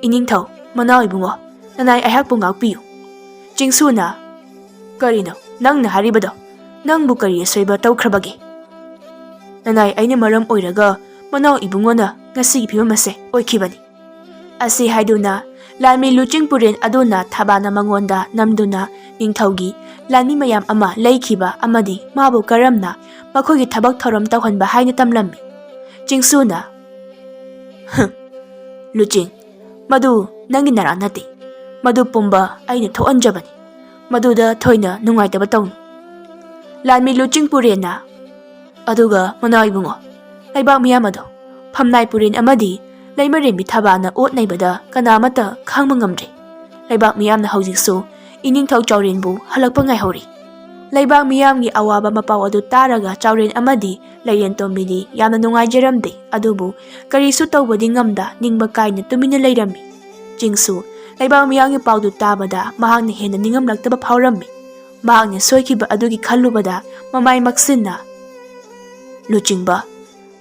"ꯏꯅꯤꯡꯊꯧ, ꯃꯅꯥꯎ ꯏꯕꯨꯡꯉꯣ, ꯅꯅꯥꯏ ꯑꯩꯍꯥꯛꯄꯨ ꯉꯥꯛꯄꯤꯌꯨ." ꯆꯤꯡꯁꯨꯅ "ꯀꯔꯤꯅꯣ ꯅꯪꯅ ꯍꯥꯏꯔꯤꯕꯗꯣ? ꯅꯪꯕꯨ ꯀꯔꯤ ꯑꯁꯣꯏꯕ ꯇꯧꯈ꯭ꯔꯕꯒꯦ? ꯅꯅꯥꯏ ꯑꯩꯅ ꯃꯔꯝ ꯑꯣꯏꯔꯒ ꯃꯅꯥꯎ ꯏꯕꯨꯡꯉꯣꯅ ꯉꯁꯤꯒꯤ ꯐꯤꯕꯝ ꯑꯁꯦ ꯑꯣꯏꯈꯤꯕꯅꯤ." ꯑꯁꯤ ꯍꯥꯏꯗꯨꯅ ꯂꯥꯟꯃꯤ ꯂꯨꯆꯤꯡꯄꯨꯔꯦꯟ ꯑꯗꯨꯅ ꯊꯕꯥꯅ ꯃꯉꯣꯟꯗ ꯅꯝꯗꯨꯅ ꯅꯤꯡꯊꯧꯒꯤ ꯂꯥꯟꯃꯤ ꯃꯌꯥꯝ ꯑꯃ ꯂꯩꯈꯤꯕ ꯑꯃꯗꯤ ꯃꯥꯕꯨ ꯀꯔꯝꯅ ꯃꯈꯣꯏꯒꯤ ꯊꯕꯛ ꯊꯧꯔꯝ ꯇꯧꯍꯟꯕ ꯍꯥꯏꯅ ꯇꯝꯂꯝꯃꯤ꯫ ꯆꯤꯡꯁꯨꯅ "ꯂꯨꯆꯤꯡ, ꯃꯗꯨ ꯅꯪꯒꯤ ꯅꯔꯥꯟ ꯅꯠꯇꯦ. ꯃꯗꯨ ꯄꯨꯝꯕ ꯑꯩꯅ ꯊꯣꯛꯍꯟꯖꯕꯅꯤ. ꯃꯗꯨꯗ ꯊꯣꯏꯅ ꯅꯨꯡꯉꯥꯏꯇꯕ ꯇꯧꯅꯨ." ꯂꯥꯟꯃꯤ ꯂꯨꯆꯤꯡꯄꯨꯔꯦꯟꯅ "ꯑꯗꯨꯒ ꯃꯅꯥꯎ ꯏꯕꯨꯡꯉꯣ, ꯂꯩꯕꯥꯛ ꯃꯤꯌꯥꯝ ꯑꯗꯣ ꯐꯝꯅꯥꯏꯄꯨꯔꯦꯟ ꯑꯃꯗꯤ ꯂꯩꯃꯔꯦꯝꯕꯤ ꯊꯕꯥꯅ ꯑꯣꯠ ꯅꯩꯕꯗ ꯀꯅꯥꯃꯠꯇ ꯈꯥꯡꯕ ꯉꯝꯗ꯭ꯔꯦ. ꯂꯩꯕꯥꯛ ꯃꯤꯌꯥꯝꯅ ꯍꯧꯖꯤꯛꯁꯨ ꯏꯅꯤꯡꯊꯧ ꯆꯥꯎꯔꯦꯟꯕꯨ ꯍꯜꯂꯛꯄ ꯉꯥꯏꯍꯧꯔꯤ." ꯂꯩꯕꯥꯛ ꯃꯤꯌꯥꯝꯒꯤ ꯑꯋꯥꯕ ꯃꯄꯥꯎ ꯑꯗꯨ ꯇꯥꯔꯒ ꯆꯥꯎꯔꯦꯟ ꯑꯃꯗꯤ ꯂꯩꯔꯦꯟꯇꯣꯝꯕꯤꯗꯤ ꯌꯥꯝꯅ ꯅꯨꯡꯉꯥꯏꯖꯔꯝꯗꯦ꯫ ꯑꯗꯨꯕꯨ ꯀꯔꯤꯁꯨ ꯇꯧꯕꯗꯤ ꯉꯝꯗ ꯅꯤꯡꯕ ꯀꯥꯏꯅ ꯇꯨꯃꯤꯟꯅ ꯂꯩꯔꯝꯃꯤ꯫ ꯆꯤꯡꯁꯨ ꯂꯩꯕꯥꯛ ꯃꯤꯌꯥꯝꯒꯤ ꯄꯥꯎꯗꯨ ꯇꯥꯕꯗ ꯃꯍꯥꯛꯅ ꯍꯦꯟꯅ ꯅꯤꯡꯉꯝꯂꯛꯇꯕ ꯐꯥꯎꯔꯝꯃꯤ꯫ ꯃꯍꯥꯛꯅ ꯁꯣꯏꯈꯤꯕ ꯑꯗꯨꯒꯤ ꯈꯜꯂꯨꯕꯗ ꯃꯃꯥꯏ ꯃꯛꯁꯤꯟꯅ "ꯂꯨꯆꯤꯡꯕ,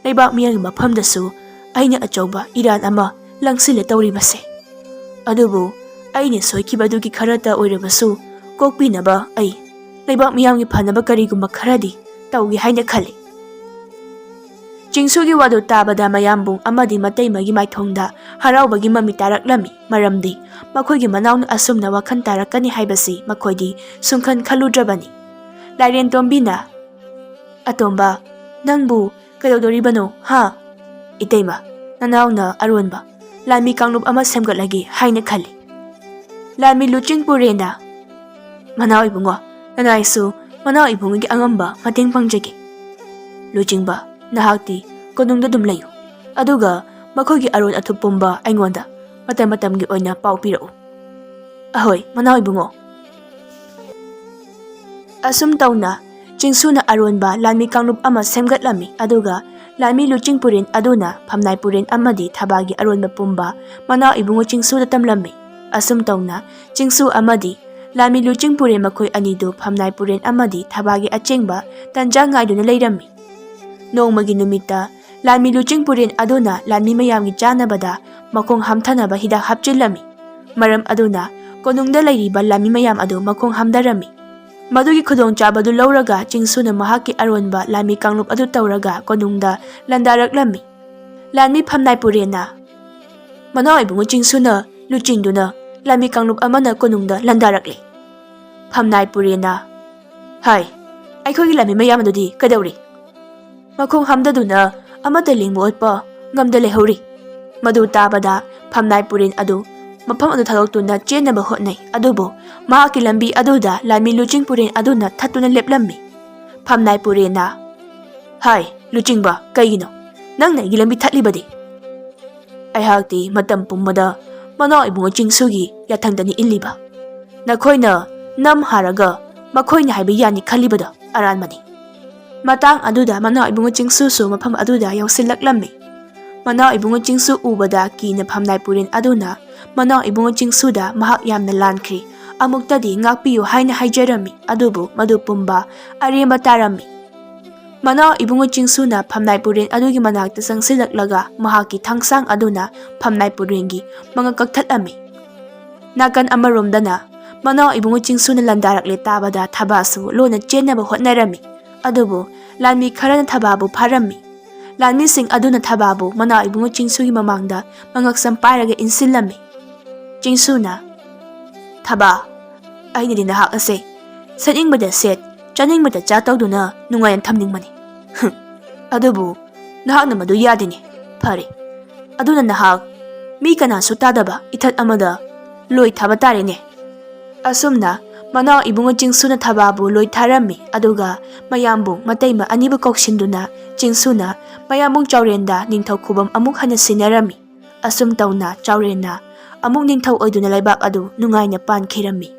ꯂꯩꯕꯥꯛ ꯃꯤꯌꯥꯝꯒꯤ ꯃꯐꯝꯗꯁꯨ ꯑꯩꯅ ꯑꯆꯧꯕ ꯏꯔꯥꯟ ꯑꯃ ꯂꯪꯁꯤꯜꯂ ꯇꯧꯔꯤꯕꯁꯦ. ꯑꯗꯨꯕꯨ ꯑꯩꯅ ꯁꯣꯏꯈꯤꯕ ꯑꯗꯨꯒꯤ ꯈꯔꯇ ꯑꯣꯏꯔꯕꯁꯨ ꯀꯣꯛꯄꯤꯅꯕ ꯑꯩ ꯂꯩꯕꯥꯛ ꯃꯤꯌꯥꯝꯒꯤ ꯐꯅꯕ ꯀꯔꯤꯒꯨꯝꯕ ꯈꯔꯗꯤ ꯇꯧꯒꯦ ꯍꯥꯏꯅ ꯈꯜꯂꯤ." ꯆꯤꯡꯁꯨꯒꯤ ꯋꯥꯗꯨ ꯇꯥꯕꯗ ꯃꯌꯥꯝꯕꯨꯡ ꯑꯃꯗꯤ ꯃꯇꯩꯃꯒꯤ ꯃꯥꯏꯊꯣꯡꯗ ꯍꯔꯥꯎꯕꯒꯤ ꯃꯃꯤ ꯇꯥꯔꯛꯂꯝꯃꯤ꯫ ꯃꯔꯝꯗꯤ ꯃꯈꯣꯏꯒꯤ ꯃꯅꯥꯎꯅ ꯑꯁꯨꯝꯅ ꯋꯥꯈꯜ ꯇꯥꯔꯛꯀꯅꯤ ꯍꯥꯏꯕꯁꯤ ꯃꯈꯣꯏꯗꯤ ꯁꯨꯡꯈꯟ ꯈꯜꯂꯨꯗ꯭ꯔꯕꯅꯤ꯫ ꯂꯥꯏꯔꯦꯟꯇꯣꯝꯕꯤꯅ "ꯑꯇꯣꯝꯕ, ꯅꯪꯕꯨ ꯀꯩꯗꯧꯗꯣꯔꯤꯕꯅꯣ ꯍꯥ?" "ꯏꯇꯩꯃ, ꯅꯅꯥꯎꯅ ꯑꯔꯣꯟꯕ ꯂꯥꯟꯃꯤ ꯀꯥꯡꯂꯨꯞ ꯑꯃ ꯁꯦꯝꯒꯠꯂꯒꯦ ꯍꯥꯏꯅ ꯈꯜꯂꯤ꯫ ꯂꯥꯟꯃꯤ ꯂꯨꯆꯤꯡꯄꯨꯔꯦꯟꯅ ꯃꯅꯥꯎ ꯏꯕꯨꯡꯉꯣ, ꯅꯅꯥꯏꯁꯨ ꯃꯅꯥꯎ ꯏꯕꯨꯡꯉꯣꯒꯤ ꯑꯉꯝꯕ ꯃꯇꯦꯡ ꯄꯥꯡꯖꯒꯦ꯫ ꯂꯨꯆꯤꯡꯕ, ꯅꯍꯥꯛꯇꯤ ꯀꯣꯅꯨꯡꯗ ꯑꯗꯨꯝ ꯂꯩꯌꯨ, ꯑꯗꯨꯒ ꯃꯈꯣꯏꯒꯤ ꯑꯔꯣꯟ ꯑꯊꯨꯞ ꯄꯨꯝꯕ ꯑꯩꯉꯣꯟꯗ ꯃꯇꯝꯒꯤ ꯑꯣꯏꯅ ꯄꯥꯎ ꯄꯤꯔꯛꯎ꯫ ꯑꯍꯣꯏ ꯃꯅꯥꯎ ꯏꯕꯨꯡꯉꯣ꯫ ꯑꯁꯨꯝ ꯇꯧꯅ ꯆꯤꯡꯁꯨꯅ ꯑꯔꯣꯟꯕ ꯂꯥꯟꯃꯤ ꯀꯥꯡꯂꯨꯞ ꯑꯃ ꯁꯦꯝꯒꯠꯂꯝꯃꯤ, ꯑꯗꯨꯒ ꯂꯥꯟꯃꯤ ꯂꯨꯆꯤꯡꯄꯨꯔꯦꯟ ꯑꯗꯨꯅ ꯐꯝꯅꯥꯏꯄꯨꯔꯦꯟ ꯑꯃꯗꯤ ꯊꯕꯥꯒꯤ ꯑꯔꯣꯟꯕ ꯄꯨꯝꯕ ꯃꯅꯥꯎ ꯏꯕꯨꯡꯉꯣ ꯆꯤꯡꯁꯨꯗ ꯇꯝꯂꯝꯃꯤ꯫ ꯑꯁꯨꯝ ꯇꯧꯅ ꯆꯤꯡꯁꯨ ꯑꯃꯗꯤ ꯂꯥꯟꯃꯤ ꯂꯨꯆꯤꯡꯄꯨꯔꯦꯟ ꯃꯈꯣꯏ ꯑꯅꯤꯗꯨ ꯐꯝꯅꯥꯏꯄꯨꯔꯦꯟ ꯑꯃꯗꯤ ꯊꯕꯥꯒꯤ ꯑꯆꯦꯡꯕ ꯇꯟꯖꯥ ꯉꯥꯏꯗꯨꯅ ꯂꯩꯔꯝꯃꯤ꯫ ꯅꯣꯡꯃꯒꯤ ꯅꯨꯃꯤꯠꯇ ꯂꯥꯟꯃꯤ ꯂꯨꯆꯤꯡꯄꯨꯔꯦꯟ ꯑꯗꯨꯅ ꯂꯥꯟꯃꯤ ꯃꯌꯥꯝꯒꯤ ꯆꯥꯅꯕꯗ ꯃꯈꯣꯡ ꯍꯥꯝꯊꯅꯕ ꯍꯤꯗꯥꯛ ꯍꯥꯞꯆꯤꯜꯂꯝꯃꯤ꯫ ꯃꯔꯝ ꯑꯗꯨꯅ ꯀꯣꯅꯨꯡꯗ ꯂꯩꯔꯤꯕ ꯂꯥꯟꯃꯤ ꯃꯌꯥꯝ ꯑꯗꯨ ꯃꯈꯣꯡ ꯍꯥꯝꯊꯔꯝꯃꯤ꯫ ꯃꯗꯨꯒꯤ ꯈꯨꯗꯣꯡꯆꯥꯕꯗꯨ ꯂꯧꯔꯒ ꯆꯤꯡꯁꯨꯅ ꯃꯍꯥꯛꯀꯤ ꯑꯔꯣꯟꯕ ꯂꯥꯟꯃꯤ ꯀꯥꯡꯂꯨꯞ ꯑꯗꯨ ꯇꯧꯔꯒ ꯀꯣꯅꯨꯡꯗ ꯂꯥꯟꯗꯥꯔꯛꯂꯝꯃꯤ꯫ ꯂꯥꯟꯃꯤ ꯐꯝꯅꯥꯏꯄꯨꯔꯦꯟꯅ ꯃꯅꯥꯎ ꯏꯕꯨꯡꯉꯣ ꯆꯤꯡꯁꯨꯅ ꯂꯨꯆꯤꯡꯗꯨꯅ ꯂꯥꯟꯃꯤ ꯀꯥꯡꯂꯨꯞ ꯑꯃꯅ ꯀꯣꯅꯨꯡꯗ ꯂꯥꯟꯗꯥꯔꯛꯂꯦ꯫ ꯐꯝꯅꯥꯏꯄꯨꯔꯦꯟꯅ ꯍꯥꯏ, ꯑꯩꯈꯣꯏꯒꯤ ꯂꯥꯟꯃꯤ ꯃꯌꯥꯝ ꯑꯗꯨꯗꯤ ꯀꯩꯗꯧꯔꯤ? ꯃꯈꯣꯡ ꯍꯥꯝꯊꯗꯨꯅ ꯑꯃꯠꯇ ꯂꯦꯡꯕ ꯑꯣꯠꯄ ꯉꯝꯗ ꯂꯩꯍꯧꯔꯤ꯫ ꯃꯗꯨ ꯇꯥꯕꯗ ꯐꯝꯅꯥꯏꯄꯨꯔꯦꯟ ꯑꯗꯨ ꯃꯐꯝ ꯑꯗꯨ ꯊꯥꯗꯣꯛꯇꯨꯅ ꯆꯦꯟꯅꯕ ꯍꯣꯠꯅꯩ, ꯑꯗꯨꯕꯨ ꯃꯍꯥꯛꯀꯤ ꯂꯝꯕꯤ ꯑꯗꯨꯗ ꯂꯥꯟꯃꯤ ꯂꯨꯆꯤꯡꯄꯨꯔꯦꯟ ꯑꯗꯨꯅ ꯊꯠꯇꯨꯅ ꯂꯦꯞꯂꯝꯃꯤ꯫ ꯐꯝꯅꯥꯏꯄꯨꯔꯦꯟꯅ ꯍꯥꯏ ꯂꯨꯆꯤꯡꯕ, ꯀꯩꯒꯤꯅꯣ ꯅꯪꯅ ꯑꯩꯒꯤ ꯂꯝꯕꯤ ꯊꯠꯂꯤꯕꯗꯤ? ꯑꯩꯍꯥꯛꯇꯤ ꯃꯇꯝ ꯄꯨꯝꯕꯗ ꯃꯅꯥꯎ ꯏꯕꯨꯡꯉꯣ ꯆꯤꯡꯁꯨꯒꯤ ꯌꯥꯊꯪꯗꯅꯤ ꯏꯜꯂꯤꯕ꯫ ꯅꯈꯣꯏꯅ ꯅꯝ ꯍꯥꯔꯒ ꯃꯈꯣꯏꯅ ꯍꯥꯏꯕ ꯌꯥꯅꯤ ꯈꯜꯂꯤꯕꯗꯣ ꯑꯔꯥꯟꯕꯅꯤ꯫ ꯃꯇꯥꯡ ꯑꯗꯨꯗ ꯃꯅꯥꯎ ꯏꯕꯨꯡꯉꯣ ꯆꯤꯡꯁꯨꯁꯨ ꯃꯐꯝ ꯑꯗꯨꯗ ꯌꯧꯁꯤꯜꯂꯛꯂꯝꯃꯤ꯫ ꯃꯅꯥꯎ ꯏꯕꯨꯡꯉꯣ ꯆꯤꯡꯁꯨ ꯎꯕꯗ ꯀꯤꯅ ꯐꯝꯅꯥꯏꯄꯨꯔꯦꯟ ꯑꯗꯨꯅ ꯃꯅꯥꯎ ꯏꯕꯨꯡꯉꯣ ꯆꯤꯡꯁꯨꯗ ꯃꯍꯥꯛ ꯌꯥꯝꯅ ꯂꯥꯟꯈ꯭ꯔꯤ, ꯑꯃꯨꯛꯇꯗꯤ ꯉꯥꯛꯄꯤꯌꯨ ꯍꯥꯏꯅ ꯍꯥꯏꯖꯔꯝꯃꯤ, ꯑꯗꯨꯕꯨ ꯃꯗꯨ ꯄꯨꯝꯕ ꯑꯔꯦꯝꯕ ꯇꯥꯔꯝꯃꯤ꯫ ꯃꯅꯥꯎ ꯏꯕꯨꯡꯉꯣ ꯆꯤꯡꯁꯨꯅ ꯐꯝꯅꯥꯏꯄꯨꯔꯦꯟ ꯑꯗꯨꯒꯤ ꯃꯅꯥꯛꯇ ꯆꯪꯁꯤꯜꯂꯛꯂꯒ ꯃꯍꯥꯛꯀꯤ ꯊꯥꯡꯁꯥꯡ ꯑꯗꯨꯅ ꯐꯝꯅꯥꯏꯄꯨꯔꯦꯟꯒꯤ ꯃꯉꯛ ꯀꯛꯊꯠꯂꯝꯃꯤ꯫ ꯅꯥꯀꯟ ꯑꯃꯔꯣꯝꯗꯅ ꯃꯅꯥꯎ ꯏꯕꯨꯡꯉꯣ ꯆꯤꯡꯁꯨꯅ ꯂꯥꯟꯗꯥꯔꯛꯂꯦ ꯇꯥꯕꯗ ꯊꯕꯥꯁꯨ ꯂꯣꯟꯅ ꯆꯦꯟꯅꯕ ꯍꯣꯠꯅꯔꯝꯃꯤ, ꯑꯗꯨꯕꯨ ꯂꯥꯟꯃꯤ ꯈꯔꯅ ꯊꯕꯥꯕꯨ ꯐꯥꯔꯝꯃꯤ꯫ ꯂꯥꯟꯃꯤꯁꯤꯡ ꯑꯗꯨꯅ ꯊꯕꯥꯕꯨ ꯃꯅꯥꯎ ꯏꯕꯨꯡꯉꯣ ꯆꯤꯡꯁꯨꯒꯤ ꯃꯃꯥꯡꯗ ꯃꯉꯛꯁꯝ ꯄꯥꯏꯔꯒ ꯏꯟꯁꯤꯜꯂꯝꯃꯤ꯫ ꯆꯤꯡꯁꯨꯅ ꯊꯕꯥ, ꯑꯩꯅꯗꯤ ꯅꯍꯥꯛ ꯑꯁꯦ ꯁꯦꯠꯅꯤꯡꯕꯗ ꯁꯦꯠ, ꯆꯥꯅꯤꯡꯕꯗ ꯆꯥ ꯇꯧꯗꯨꯅ ꯅꯨꯡꯉꯥꯏꯅ ꯊꯝꯅꯤꯡꯕꯅꯤ, ꯑꯗꯨꯕꯨ ꯅꯍꯥꯛꯅ ꯃꯗꯨ ꯌꯥꯗꯦꯅꯦ꯫ ꯐꯔꯦ, ꯑꯗꯨꯅ ꯅꯍꯥꯛ ꯃꯤ ꯀꯅꯥꯁꯨ ꯇꯥꯗꯕ ꯏꯊꯠ ꯑꯃꯗ ꯂꯣꯏ ꯊꯥꯕ ꯇꯥꯔꯦꯅꯦ꯫ ꯑꯁꯨꯝꯅ ꯃꯅꯥꯎ ꯏꯕꯨꯡꯉꯣ ꯆꯤꯡꯁꯨꯅ ꯊꯕꯥꯕꯨ ꯂꯣꯏ ꯊꯥꯔꯝꯃꯤ, ꯑꯗꯨꯒ ꯃꯌꯥꯝꯕꯨꯡ ꯃꯇꯩꯃ ꯑꯅꯤꯕꯨ ꯀꯧꯁꯤꯟꯗꯨꯅ ꯆꯤꯡꯁꯨꯅ ꯃꯌꯥꯝꯕꯨꯡ ꯆꯥꯎꯔꯦꯟꯗ ꯅꯤꯡꯊꯧ ꯈꯨꯕꯝ ꯑꯃꯨꯛ ꯍꯟꯅ ꯁꯤꯟꯅꯔꯝꯃꯤ꯫ ꯑꯁꯨꯝ ꯇꯧꯅ ꯆꯥꯎꯔꯦꯟꯅ ꯑꯃꯨꯛ ꯅꯤꯡꯊꯧ ꯑꯣꯏꯗꯨꯅ ꯂꯩꯕꯥꯛ ꯑꯗꯨ ꯅꯨꯡꯉꯥꯏꯅ ꯄꯥꯟꯈꯤꯔꯝꯃꯤ꯫